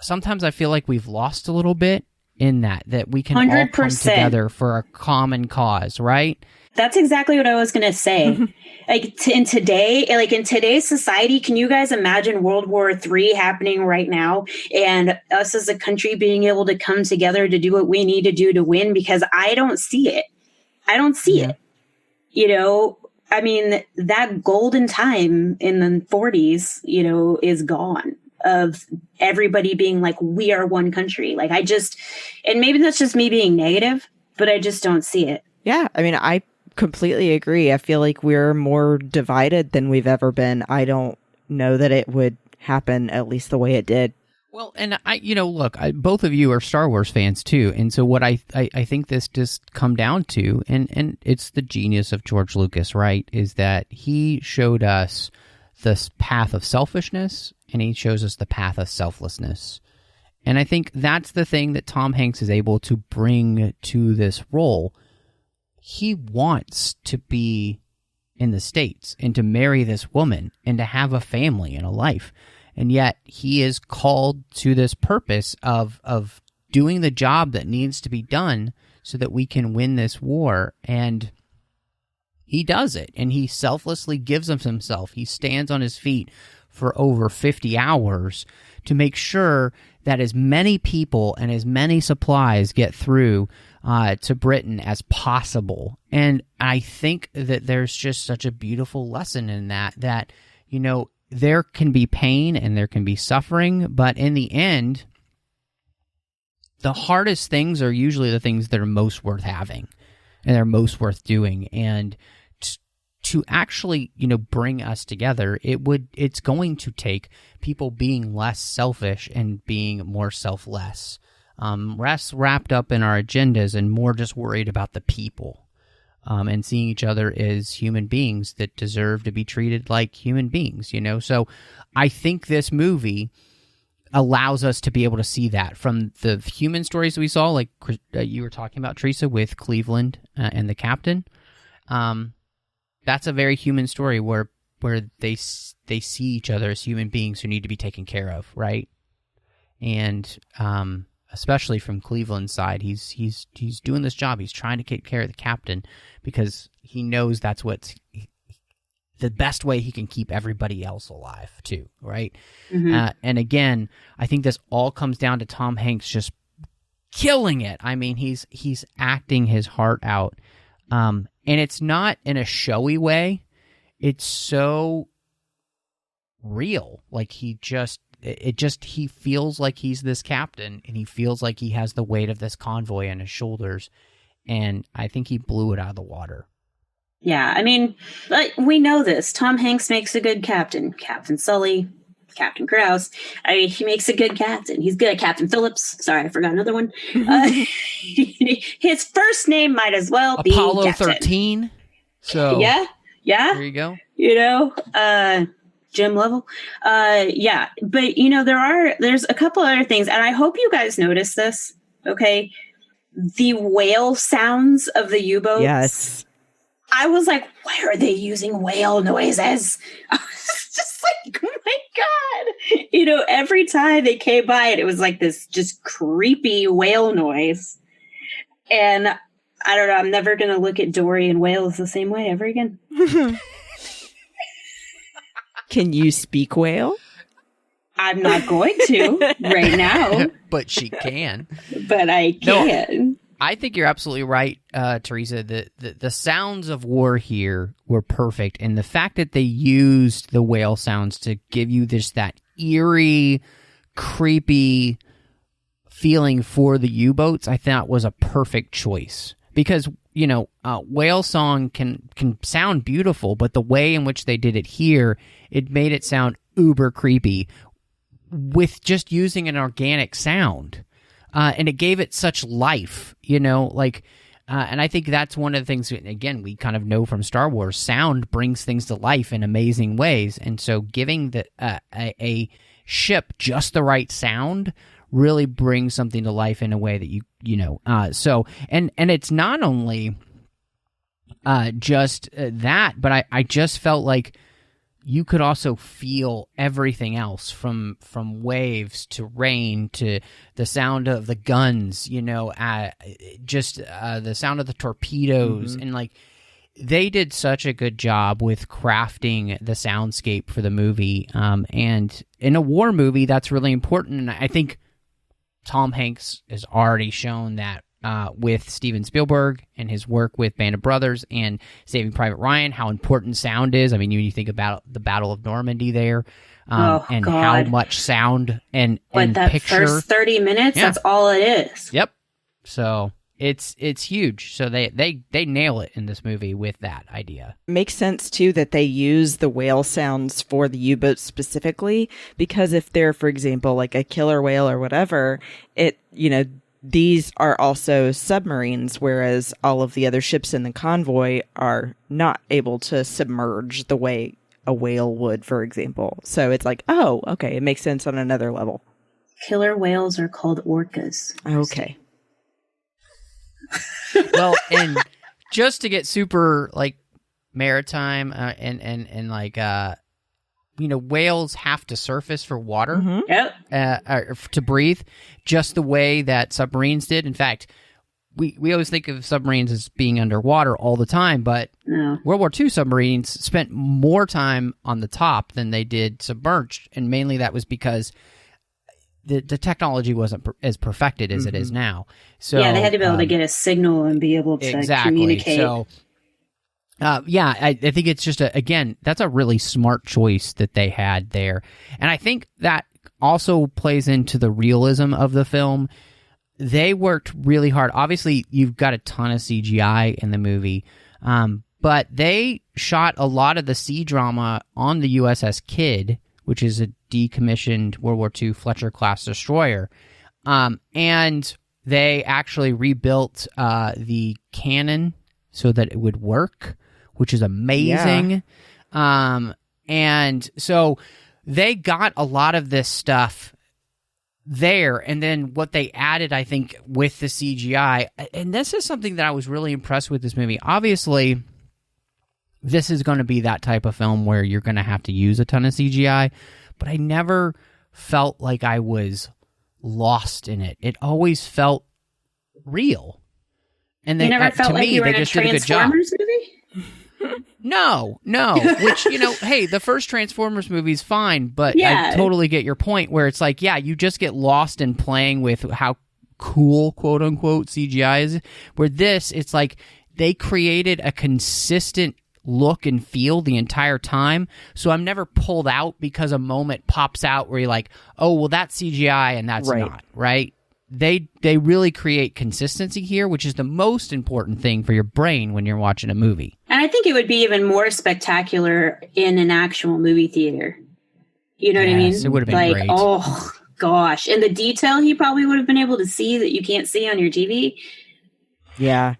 sometimes I feel like we've lost a little bit in that we can 100%. All come together for a common cause, right? That's exactly what I was going to say. In today's society, can you guys imagine World War III happening right now and us as a country being able to come together to do what we need to do to win? Because I don't see it. You know, I mean, that golden time in the 40s, you know, is gone, of everybody being like, we are one country. Like, and maybe that's just me being negative, but I just don't see it. Yeah. I mean, I completely agree. I feel like we're more divided than we've ever been. I don't know that it would happen, at least the way it did. Well, and look, both of you are Star Wars fans too, and so what I think this just come down to, and it's the genius of George Lucas, right? Is that he showed us the path of selfishness, and he shows us the path of selflessness, and I think that's the thing that Tom Hanks is able to bring to this role. He wants to be in the States and to marry this woman and to have a family and a life. And yet he is called to this purpose of doing the job that needs to be done so that we can win this war. And he does it. And he selflessly gives of himself. He stands on his feet for over 50 hours to make sure that as many people and as many supplies get through to Britain as possible. And I think that there's just such a beautiful lesson in that, there can be pain and there can be suffering, but in the end, the hardest things are usually the things that are most worth having and they're most worth doing. And to actually, bring us together, it's going to take people being less selfish and being more selfless, less wrapped up in our agendas and more just worried about the people. And seeing each other as human beings that deserve to be treated like human beings, So I think this movie allows us to be able to see that from the human stories we saw, like you were talking about, Teresa, with Cleveland and the captain. That's a very human story where they see each other as human beings who need to be taken care of, right? And especially from Cleveland's side, he's doing this job. He's trying to take care of the captain because he knows that's what's the best way he can keep everybody else alive too, right? Mm-hmm. And again, I think this all comes down to Tom Hanks just killing it. I mean, he's acting his heart out, and it's not in a showy way. It's so real. Like he feels like he's this captain, and he feels like he has the weight of this convoy on his shoulders, and I think he blew it out of the water. Yeah, I mean, we know this. Tom Hanks makes a good captain. Captain Sully, Captain Krause. He makes a good captain. He's good at Captain Phillips. Sorry, I forgot another one. His first name might as well be Apollo Captain. 13. So yeah. There you go. Jim Lovell. Yeah, but there's a couple other things, and I hope you guys notice this. Okay, the whale sounds of the U-boats. Yes. I was like, why are they using whale noises? I was just like, oh my God. Every time they came by it was like this just creepy whale noise. And I don't know, I'm never going to look at Dory and whales the same way ever again. Can you speak whale? I'm not going to right now. But she can. But I can. No, I think you're absolutely right, Teresa. The sounds of war here were perfect. And the fact that they used the whale sounds to give you that eerie, creepy feeling for the U-boats, I thought was a perfect choice. Because, whale song can sound beautiful, but the way in which they did it here, it made it sound uber creepy with just using an organic sound. And it gave it such life, and I think that's one of the things, again, we kind of know from Star Wars, sound brings things to life in amazing ways. And so giving a ship just the right sound really brings something to life in a way that and it's not only just that, but I just felt like you could also feel everything else from waves to rain to the sound of the guns, the sound of the torpedoes. Mm-hmm. And they did such a good job with crafting the soundscape for the movie. And in a war movie, that's really important. And I think Tom Hanks has already shown that with Steven Spielberg and his work with Band of Brothers and Saving Private Ryan, how important sound is. I mean, when you think about the Battle of Normandy there, and God, how much sound and that picture. First 30 minutes, yeah. That's all it is. Yep. So it's huge. So they nail it in this movie with that idea. Makes sense too that they use the whale sounds for the U-boats specifically, because if they're, for example, like a killer whale or whatever, these are also submarines, whereas all of the other ships in the convoy are not able to submerge the way a whale would, for example. So it's like, oh, okay, it makes sense on another level. Killer whales are called orcas. Okay. Well, and just to get super like maritime and like whales have to surface for water. Mm-hmm. Yep. To breathe, just the way that submarines did. In fact, we always think of submarines as being underwater all the time, but World War II submarines spent more time on the top than they did submerged, and mainly that was because the technology wasn't as perfected as it is now. So yeah, they had to be able to get a signal and be able to communicate. So, I think it's just that's a really smart choice that they had there, and I think that also plays into the realism of the film. They worked really hard. Obviously, you've got a ton of CGI in the movie, but they shot a lot of the sea drama on the USS Kidd, which is a decommissioned World War II Fletcher-class destroyer. And they actually rebuilt the cannon so that it would work, which is amazing. Yeah. And so they got a lot of this stuff there, and then what they added, I think, with the CGI, and this is something that I was really impressed with this movie. Obviously, this is going to be that type of film where you're going to have to use a ton of CGI, but I never felt like I was lost in it. It always felt real. And you never felt like you were in a Transformers movie? No. Which, hey, the first Transformers movie's fine, but I totally get your point where it's like, you just get lost in playing with how cool, quote unquote, CGI is. Where this, it's like they created a consistent look and feel the entire time. So I'm never pulled out because a moment pops out where you're like, oh, well, that's CGI and that's not, right? They really create consistency here, which is the most important thing for your brain when you're watching a movie. And I think it would be even more spectacular in an actual movie theater. You know what I mean? It would have been great. Oh, gosh. And the detail you probably would have been able to see that you can't see on your TV. Yeah.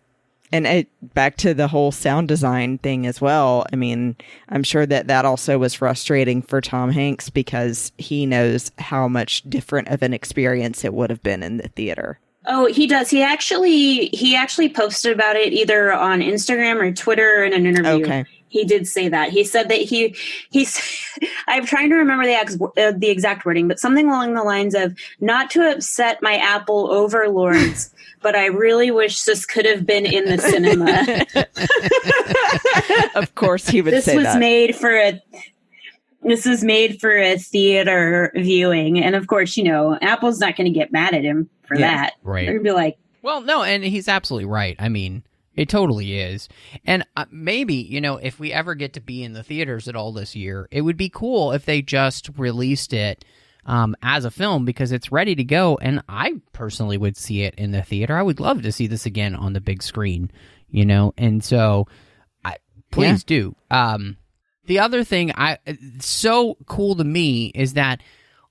And back to the whole sound design thing as well. I mean, I'm sure that also was frustrating for Tom Hanks because he knows how much different of an experience it would have been in the theater. Oh, he does. He actually posted about it either on Instagram or Twitter in an interview. Okay. He did say that. He said that he's I'm trying to remember the exact wording, but something along the lines of, not to upset my Apple overlords, but I really wish this could have been in the cinema. Of course he would say that. This was made for a theater viewing. And of course, Apple's not going to get mad at him for that. Right. They're going to be like, well, no, and he's absolutely right. I mean, it totally is. And maybe, if we ever get to be in the theaters at all this year, it would be cool if they just released it as a film because it's ready to go. And I personally would see it in the theater. I would love to see this again on the big screen, and so please do. The other thing so cool to me is that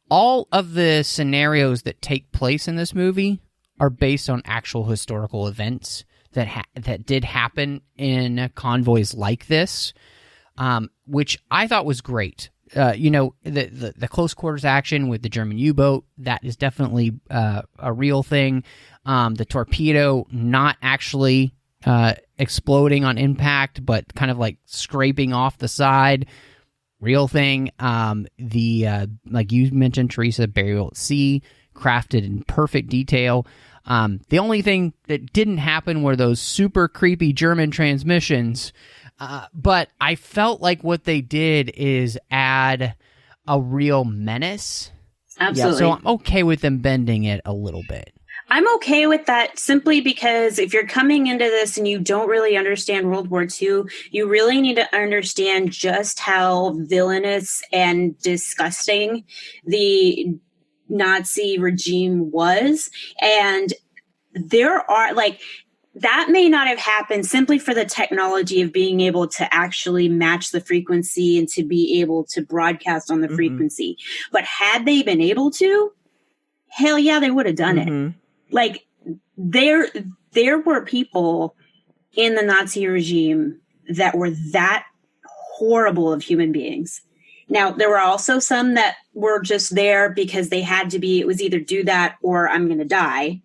all of the scenarios that take place in this movie are based on actual historical events that did happen in convoys like this, which I thought was great. The close quarters action with the German U-boat, that is definitely a real thing. The torpedo not actually exploding on impact, but kind of like scraping off the side, real thing. Like you mentioned, Teresa, burial at sea, crafted in perfect detail. The only thing that didn't happen were those super creepy German transmissions. But I felt like what they did is add a real menace. Absolutely. So I'm okay with them bending it a little bit. I'm okay with that simply because if you're coming into this and you don't really understand World War II, you really need to understand just how villainous and disgusting the Nazi regime was. And there are like, that may not have happened simply for the technology of being able to actually match the frequency and to be able to broadcast on the frequency. But had they been able to, hell yeah, they would have done it. Like there were people in the Nazi regime that were that horrible of human beings. Now, there were also some that were just there because they had to be, it was either do that or I'm going to die,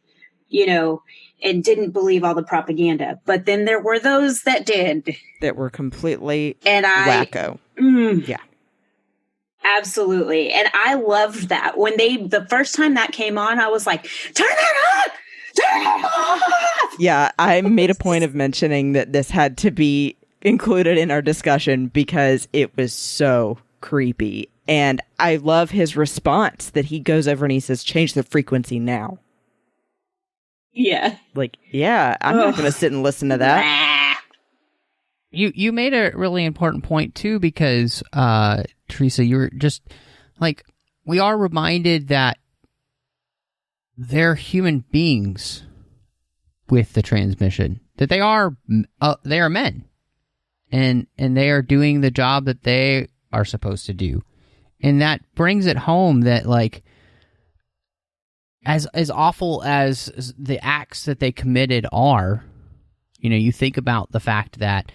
you know, and didn't believe all the propaganda. But then there were those that did. That were completely wacko. Yeah. Absolutely. And I loved that. When the first time that came on, I was like, turn it on! Turn it off! Yeah, I made a point of mentioning that this had to be included in our discussion because it was so creepy. And I love his response that he goes over and he says, change the frequency now. Yeah. Like, yeah, I'm not going to sit and listen to that. You made a really important point, too, because, Teresa, you were just, like, we are reminded that they're human beings with the transmission. That they are men. And they are doing the job that they are supposed to do. And that brings it home that, like, as awful as the acts that they committed are, you know, you think about the fact that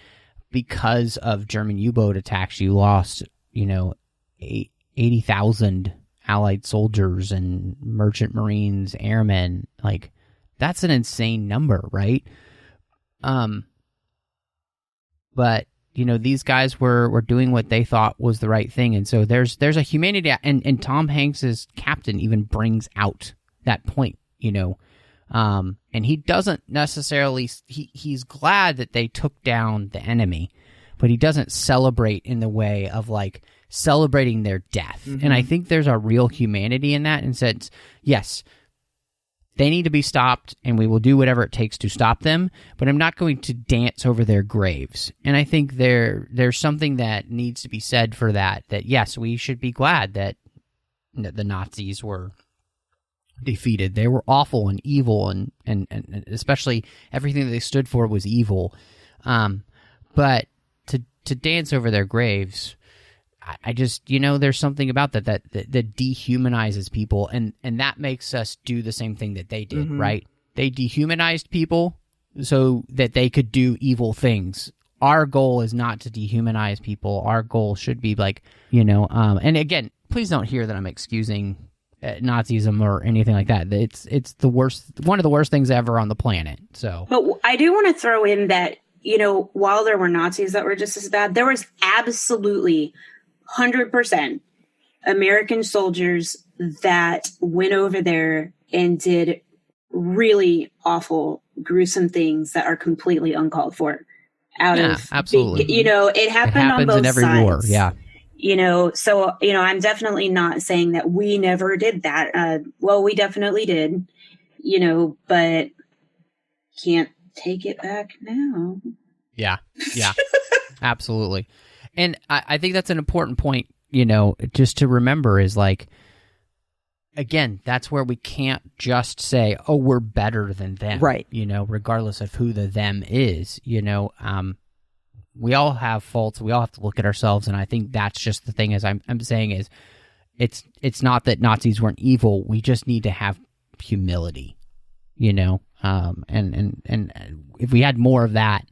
because of German U-boat attacks, you lost, you know, 80,000 Allied soldiers and merchant marines, airmen. Like, that's an insane number, right? But, you know, these guys were doing what they thought was the right thing. And so there's a humanity, and Tom Hanks's captain even brings out that point, you know, and he doesn't necessarily, he's glad that they took down the enemy, but he doesn't celebrate in the way of like celebrating their death. And I think there's a real humanity in that, and says, yes, they need to be stopped and we will do whatever it takes to stop them, but I'm not going to dance over their graves. And I think there's something that needs to be said for that yes, we should be glad that the Nazis were defeated. They were awful and evil, and especially everything that they stood for was evil. But to dance over their graves, I just, you know, there's something about that dehumanizes people, and that makes us do the same thing that they did, right? They dehumanized people so that they could do evil things. Our goal is not to dehumanize people. Our goal should be like, you know, and again, please don't hear that I'm excusing Nazism or anything like that. It's the worst, one of the worst things ever on the planet. So, but I do want to throw in that, you know, while there were Nazis that were just as bad, there was absolutely 100% American soldiers that went over there and did really awful, gruesome things that are completely uncalled for. Absolutely. You know, it happened on both in every sides. war. Yeah. You know, so, you know, I'm definitely not saying that we never did that. Well, we definitely did, you know, but can't take it back now. Yeah. Absolutely. And I think that's an important point, you know, just to remember is like, again, that's where we can't just say, oh, we're better than them. Right. You know, regardless of who the them is, you know, we all have faults. We all have to look at ourselves, and I think that's just the thing. As I'm saying is, it's not that Nazis weren't evil. We just need to have humility, you know. And if we had more of that,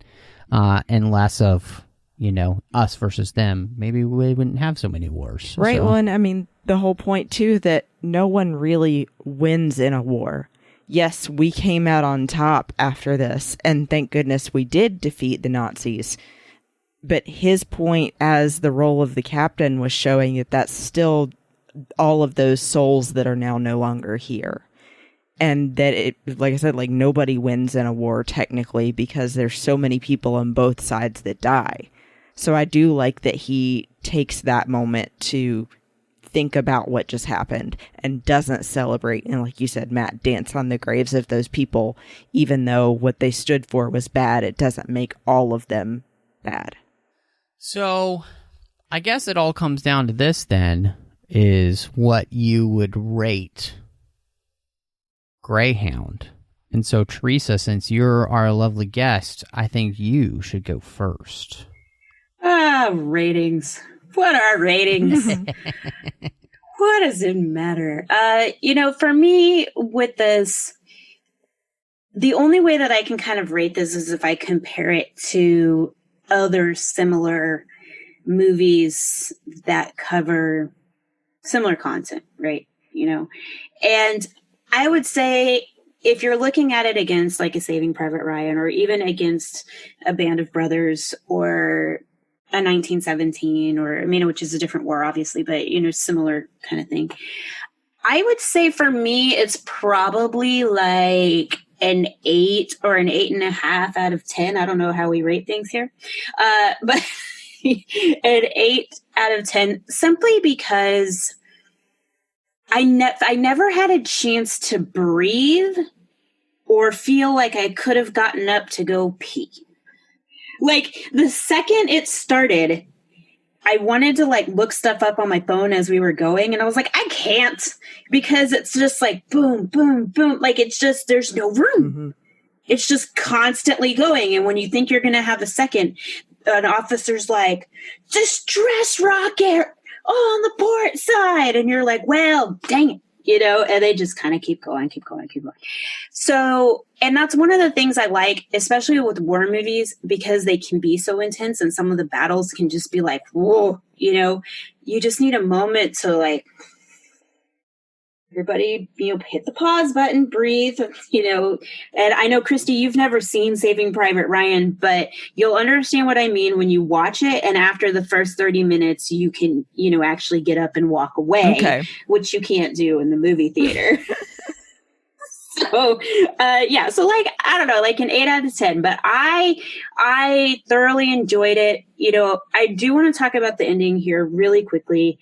and less of, you know, us versus them, maybe we wouldn't have so many wars. Right. So. Well, and I mean the whole point too that no one really wins in a war. Yes, we came out on top after this, and thank goodness we did defeat the Nazis. But his point as the role of the captain was showing that that's still all of those souls that are now no longer here. And that it, like I said, like nobody wins in a war technically because there's so many people on both sides that die. So I do like that he takes that moment to think about what just happened and doesn't celebrate. And like you said, Matt, dance on the graves of those people, even though what they stood for was bad. It doesn't make all of them bad. So, I guess it all comes down to this then, is what you would rate Greyhound And so, Teresa, since you're our lovely guest, I think you should go first. Ratings. What are ratings? What does it matter? For me, with this, the only way that I can kind of rate this is if I compare it to other similar movies that cover similar content, right? And I would say if you're looking at it against like a Saving Private Ryan or even against a Band of Brothers or a 1917 which is a different war, obviously, but, similar kind of thing. I would say for me, it's probably like an 8 or an 8.5 out of 10. I don't know how we rate things here. But an 8 out of 10, simply because I never had a chance to breathe or feel like I could have gotten up to go pee. Like, the second it started, I wanted to, like, look stuff up on my phone as we were going, and I was like, I can't, because it's just like, boom, boom, boom. Like, it's just, there's no room. Mm-hmm. It's just constantly going, and when you think you're going to have a second, an officer's like, distress rocket on the port side, and you're like, well, dang it. And they just kind of keep going. So, and that's one of the things I like, especially with war movies, because they can be so intense and some of the battles can just be like, whoa, you just need a moment to like, everybody, hit the pause button, breathe, and I know, Christy, you've never seen Saving Private Ryan, but you'll understand what I mean when you watch it. And after the first 30 minutes, you can, actually get up and walk away, which you can't do in the movie theater. So, so like, I don't know, like an 8 out of 10, but I thoroughly enjoyed it. I do want to talk about the ending here really quickly.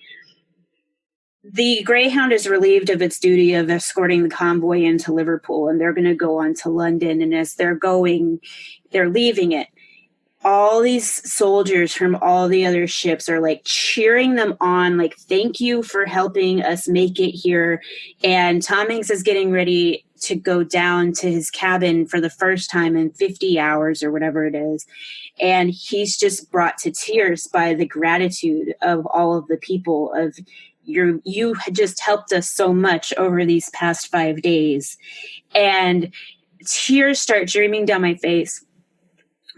The Greyhound is relieved of its duty of escorting the convoy into Liverpool, and they're going to go on to London. And as they're leaving it. All these soldiers from all the other ships are like cheering them on, like, thank you for helping us make it here. And Tom Hanks is getting ready to go down to his cabin for the first time in 50 hours or whatever it is. And he's just brought to tears by the gratitude of all of the people of you had just helped us so much over these past 5 days. And tears start streaming down my face.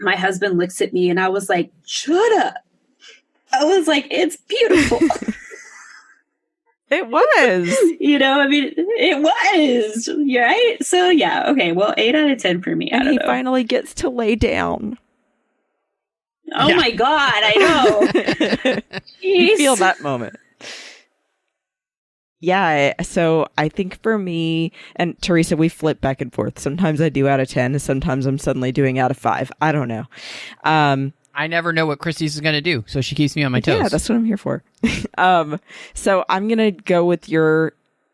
My husband looks at me and I was like, shut up. I was like, it's beautiful. It was. It was. Right? So, yeah. Okay. Well, 8 out of 10 for me. And he finally gets to lay down. Oh, my God. I know. You feel that moment. Yeah, so I think for me, and Teresa, we flip back and forth. Sometimes I do out of 10, and sometimes I'm suddenly doing out of 5. I don't know. I never know what Christy's going to do, so she keeps me on my toes. Yeah, that's what I'm here for. So I'm going to go with your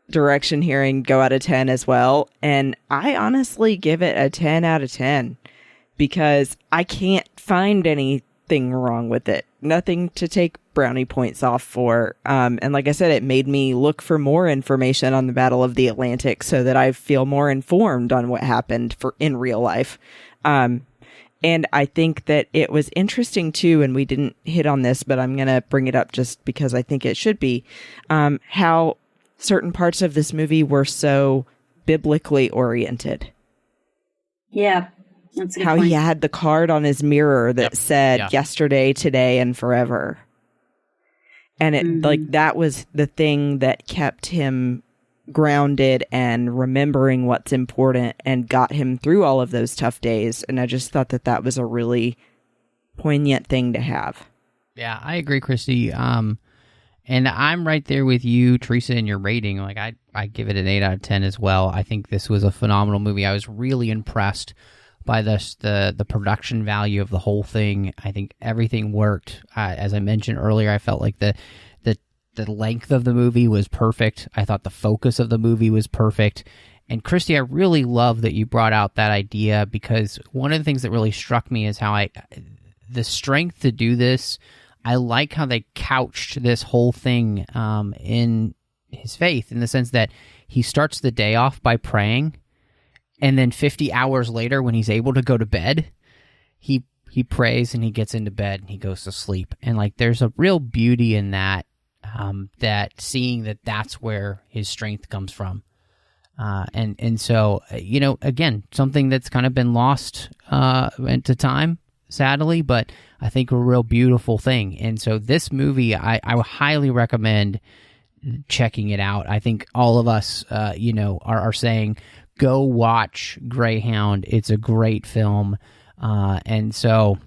direction here and go out of 10 as well. And I honestly give it a 10 out of 10 because I can't find anything wrong with it. Nothing to take brownie points off for. And like I said, it made me look for more information on the Battle of the Atlantic so that I feel more informed on what happened in real life. And I think that it was interesting too, and we didn't hit on this, but I'm going to bring it up just because I think it should be, how certain parts of this movie were so biblically oriented. Yeah. That's a good how point. He had the card on his mirror that said yesterday, today, and forever. And it like that was the thing that kept him grounded and remembering what's important and got him through all of those tough days. And I just thought that was a really poignant thing to have. Yeah, I agree, Christy. And I'm right there with you, Teresa, in your rating. Like I give it an 8 out of 10 as well. I think this was a phenomenal movie. I was really impressed by the production value of the whole thing. I think everything worked. As I mentioned earlier, I felt like the length of the movie was perfect. I thought the focus of the movie was perfect. And Christy, I really love that you brought out that idea, because one of the things that really struck me is how the strength to do this. I like how they couched this whole thing in his faith, in the sense that he starts the day off by praying. and then 50 hours later, when he's able to go to bed, he prays and he gets into bed and he goes to sleep. And like, there's a real beauty in that, that seeing that that's where his strength comes from. And so, you know, again, something that's kind of been lost into time, sadly, but I think a real beautiful thing. And so this movie, I would highly recommend checking it out. I think all of us, you know, are saying, go watch Greyhound. It's a great film. And so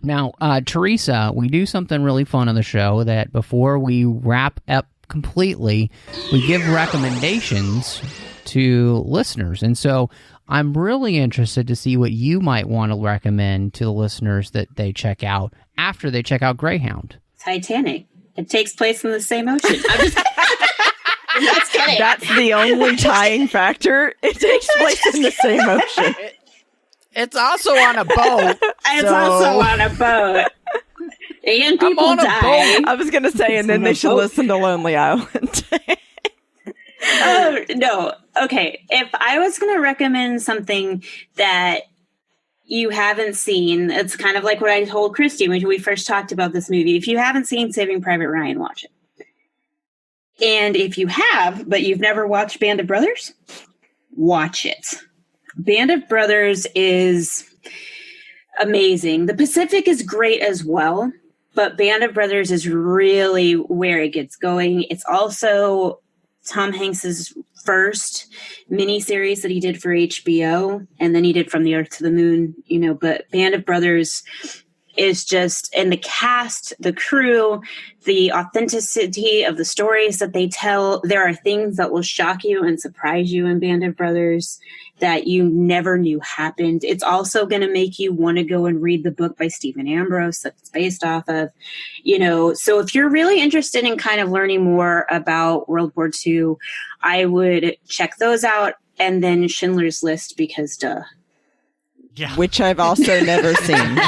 now, Teresa, we do something really fun on the show that before we wrap up completely, we give recommendations to listeners. And so I'm really interested to see what you might want to recommend to the listeners that they check out after they check out Greyhound. Titanic. It takes place in the same ocean. I'm just kidding. That's the only tying factor. It takes place in the same ocean. It's also on a boat. It's also on a boat. And people die. I was going to say, and then they should listen to Lonely Island. Oh, no. Okay. If I was going to recommend something that you haven't seen, it's kind of like what I told Christy when we first talked about this movie. If you haven't seen Saving Private Ryan, watch it. And if you have, but you've never watched Band of Brothers, watch it. Band of Brothers is amazing. The Pacific is great as well, but Band of Brothers is really where it gets going. It's also Tom Hanks's first miniseries that he did for HBO, and then he did From the Earth to the Moon, you know, but Band of Brothers is just, and the cast, the crew, the authenticity of the stories that they tell. There are things that will shock you and surprise you in Band of Brothers that you never knew happened. It's also going to make you want to go and read the book by Stephen Ambrose that it's based off of, you know. So if you're really interested in kind of learning more about World War II, I would check those out. And then Schindler's List, because duh. Yeah. Which I've also never seen.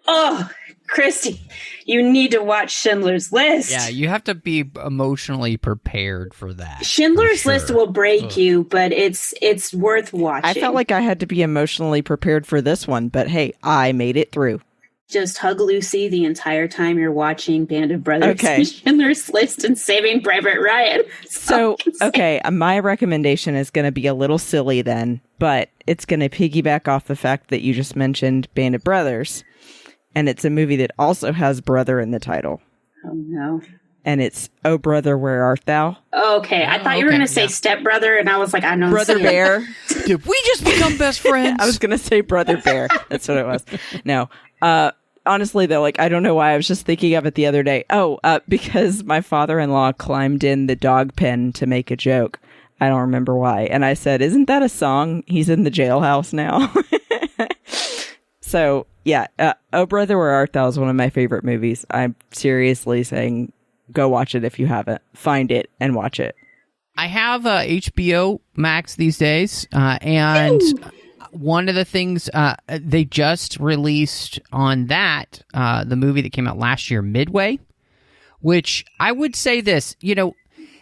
Oh, Christy, you need to watch Schindler's List. Yeah, you have to be emotionally prepared for that. Schindler's List will break you, but it's worth watching. I felt like I had to be emotionally prepared for this one, but hey, I made it through. Just hug Lucy the entire time you're watching Band of Brothers, Okay. Schindler's List, and Saving Private Ryan. So, okay, my recommendation is going to be a little silly then, but it's going to piggyback off the fact that you just mentioned Band of Brothers. And it's a movie that also has brother in the title. Oh, no. And it's Oh Brother, Where Art Thou? Okay, I thought you were going to say Stepbrother, and I was like, I know. Brother Bear. Did we just become best friends? I was going to say Brother Bear. That's what it was. No. Honestly, though, like, I don't know why. I was just thinking of it the other day. Because my father-in-law climbed in the dog pen to make a joke. I don't remember why. And I said, isn't that a song? He's in the jailhouse now. So, yeah, Oh Brother, Where Art Thou is one of my favorite movies. I'm seriously saying, go watch it if you haven't. Find it and watch it. I have HBO Max these days, and one of the things they just released on that, the movie that came out last year, Midway, which I would say this, you know,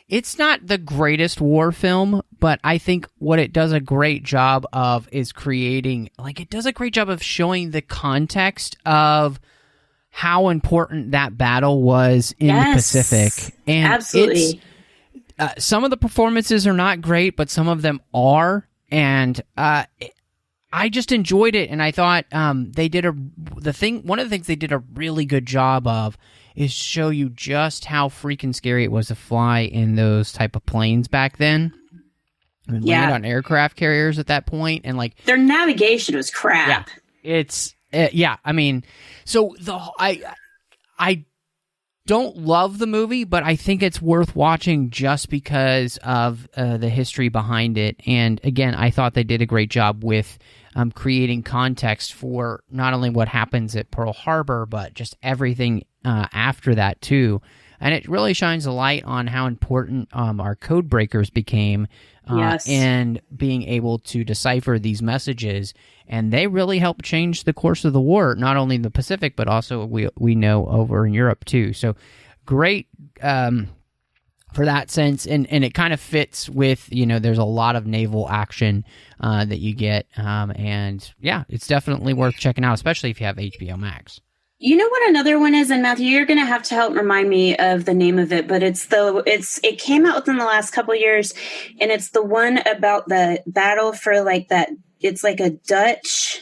it's not the greatest war film, but I think what it does a great job of is creating, like, it does a great job of showing the context of how important that battle was in the Pacific. And absolutely. Some of the performances are not great, but some of them are. And I just enjoyed it. And I thought they did one of the things they did a really good job of is show you just how freaking scary it was to fly in those type of planes back then. I mean, land on aircraft carriers at that point, and like their navigation was crap. Yeah, it's I mean, so I don't love the movie, but I think it's worth watching just because of the history behind it. And again, I thought they did a great job with creating context for not only what happens at Pearl Harbor, but just everything after that too. And it really shines a light on how important our code breakers became in being able to decipher these messages. And they really helped change the course of the war, not only in the Pacific, but also we know over in Europe too. So great for that sense, and it kind of fits with, there's a lot of naval action that you get, and yeah, it's definitely worth checking out, especially if you have HBO Max. You know what another one is, and Matthew, you're going to have to help remind me of the name of it, but it came out within the last couple of years, and it's the one about the battle for like that. It's like a Dutch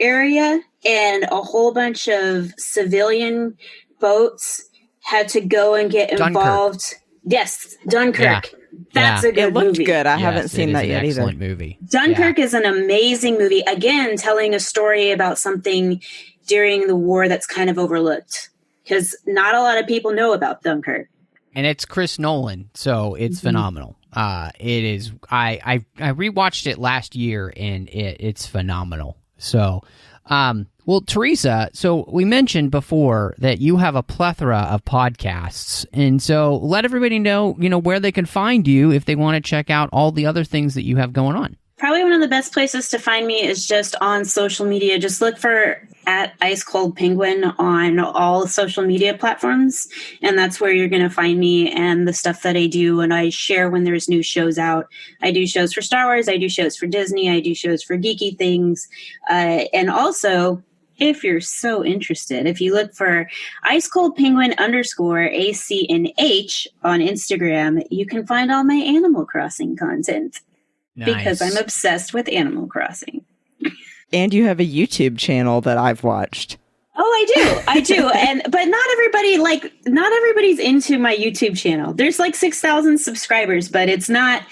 area, and a whole bunch of civilian boats had to go and get involved. Dunkirk. Yes, Dunkirk. Yeah. That's a good It looked movie. good. I haven't seen that yet either. Excellent movie. Dunkirk is an amazing movie. Again, telling a story about something during the war that's kind of overlooked, because not a lot of people know about Dunkirk. And it's Chris Nolan, so it's phenomenal. It is. I rewatched it last year, and it's phenomenal. So, well, Teresa, so we mentioned before that you have a plethora of podcasts, and so let everybody know, where they can find you if they want to check out all the other things that you have going on. Probably one of the best places to find me is just on social media. Just look for @IceColdPenguin on all social media platforms, and that's where you're going to find me and the stuff that I do. And I share when there's new shows out. I do shows for Star Wars. I do shows for Disney. I do shows for geeky things. And also, if you're so interested, if you look for IceColdPenguin _ACNH on Instagram, you can find all my Animal Crossing content. Nice. Because I'm obsessed with Animal Crossing. And you have a YouTube channel that I've watched. Oh, I do. But not everybody's into my YouTube channel. There's like 6,000 subscribers, but it's not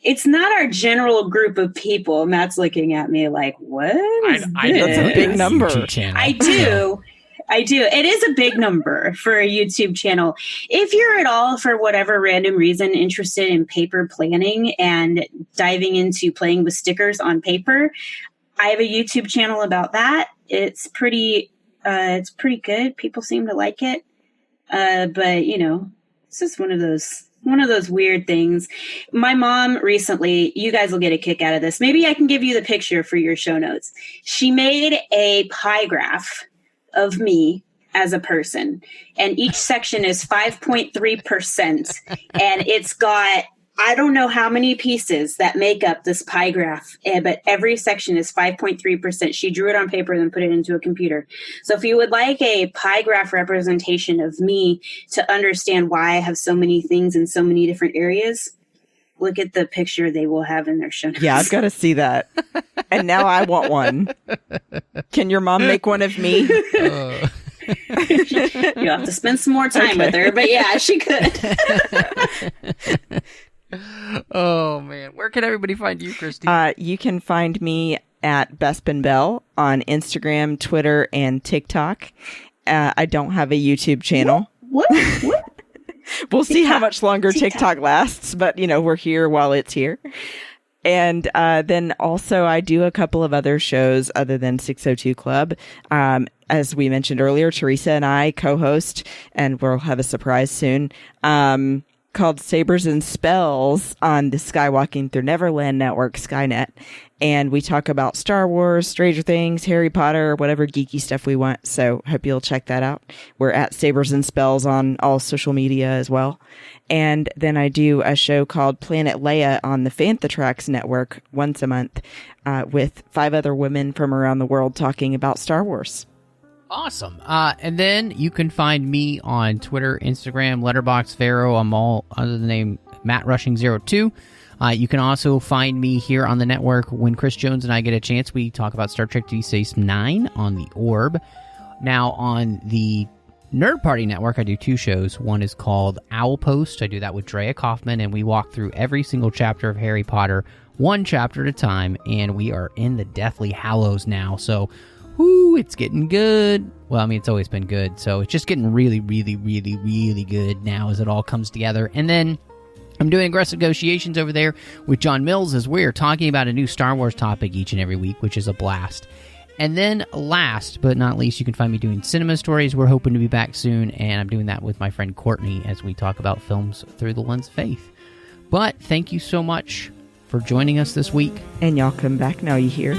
our general group of people. Matt's looking at me like, what is this? That's a big number. YouTube channel. I do. It is a big number for a YouTube channel. If you're at all, for whatever random reason, interested in paper planning and diving into playing with stickers on paper, I have a YouTube channel about that. It's pretty good. People seem to like it. But it's just one of those weird things. My mom recently, you guys will get a kick out of this. Maybe I can give you the picture for your show notes. She made a pie graph of me as a person, and each section is 5.3%, and it's got, I don't know how many pieces that make up this pie graph, but every section is 5.3%. She drew it on paper and then put it into a computer. So if you would like a pie graph representation of me to understand why I have so many things in so many different areas, look at the picture they will have in their show notes. Yeah, I've got to see that. And now I want one. Can your mom make one of me? You'll have to spend some more time with her, but yeah, she could. Oh, man. Where can everybody find you, Christy? You can find me at Bespin Bell on Instagram, Twitter, and TikTok. I don't have a YouTube channel. What? We'll see how much longer TikTok lasts, but, we're here while it's here. And then also I do a couple of other shows other than 602 Club. As we mentioned earlier, Teresa and I co-host, and we'll have a surprise soon, called Sabers and Spells on the Skywalking Through Neverland network, Skynet. And we talk about Star Wars, Stranger Things, Harry Potter, whatever geeky stuff we want. So hope you'll check that out. We're at Sabers and Spells on all social media as well. And then I do a show called Planet Leia on the Fantha Tracks network once a month with 5 other women from around the world talking about Star Wars. Awesome. And then you can find me on Twitter, Instagram, Letterboxd, Vero. I'm all under the name MattRushing02. You can also find me here on the network when Chris Jones and I get a chance. We talk about Star Trek Deep Space Nine on the Orb. Now, on the Nerd Party Network, I do 2 shows. One is called Owl Post. I do that with Drea Kaufman, and we walk through every single chapter of Harry Potter, one chapter at a time, and we are in the Deathly Hallows now, so it's getting good. Well, I mean, it's always been good, so it's just getting really, really, really, really good now as it all comes together. And then I'm doing aggressive negotiations over there with John Mills as we're talking about a new Star Wars topic each and every week, which is a blast. And then last but not least, you can find me doing cinema stories. We're hoping to be back soon, and I'm doing that with my friend Courtney as we talk about films through the lens of faith. But thank you so much for joining us this week. And y'all come back now, you hear?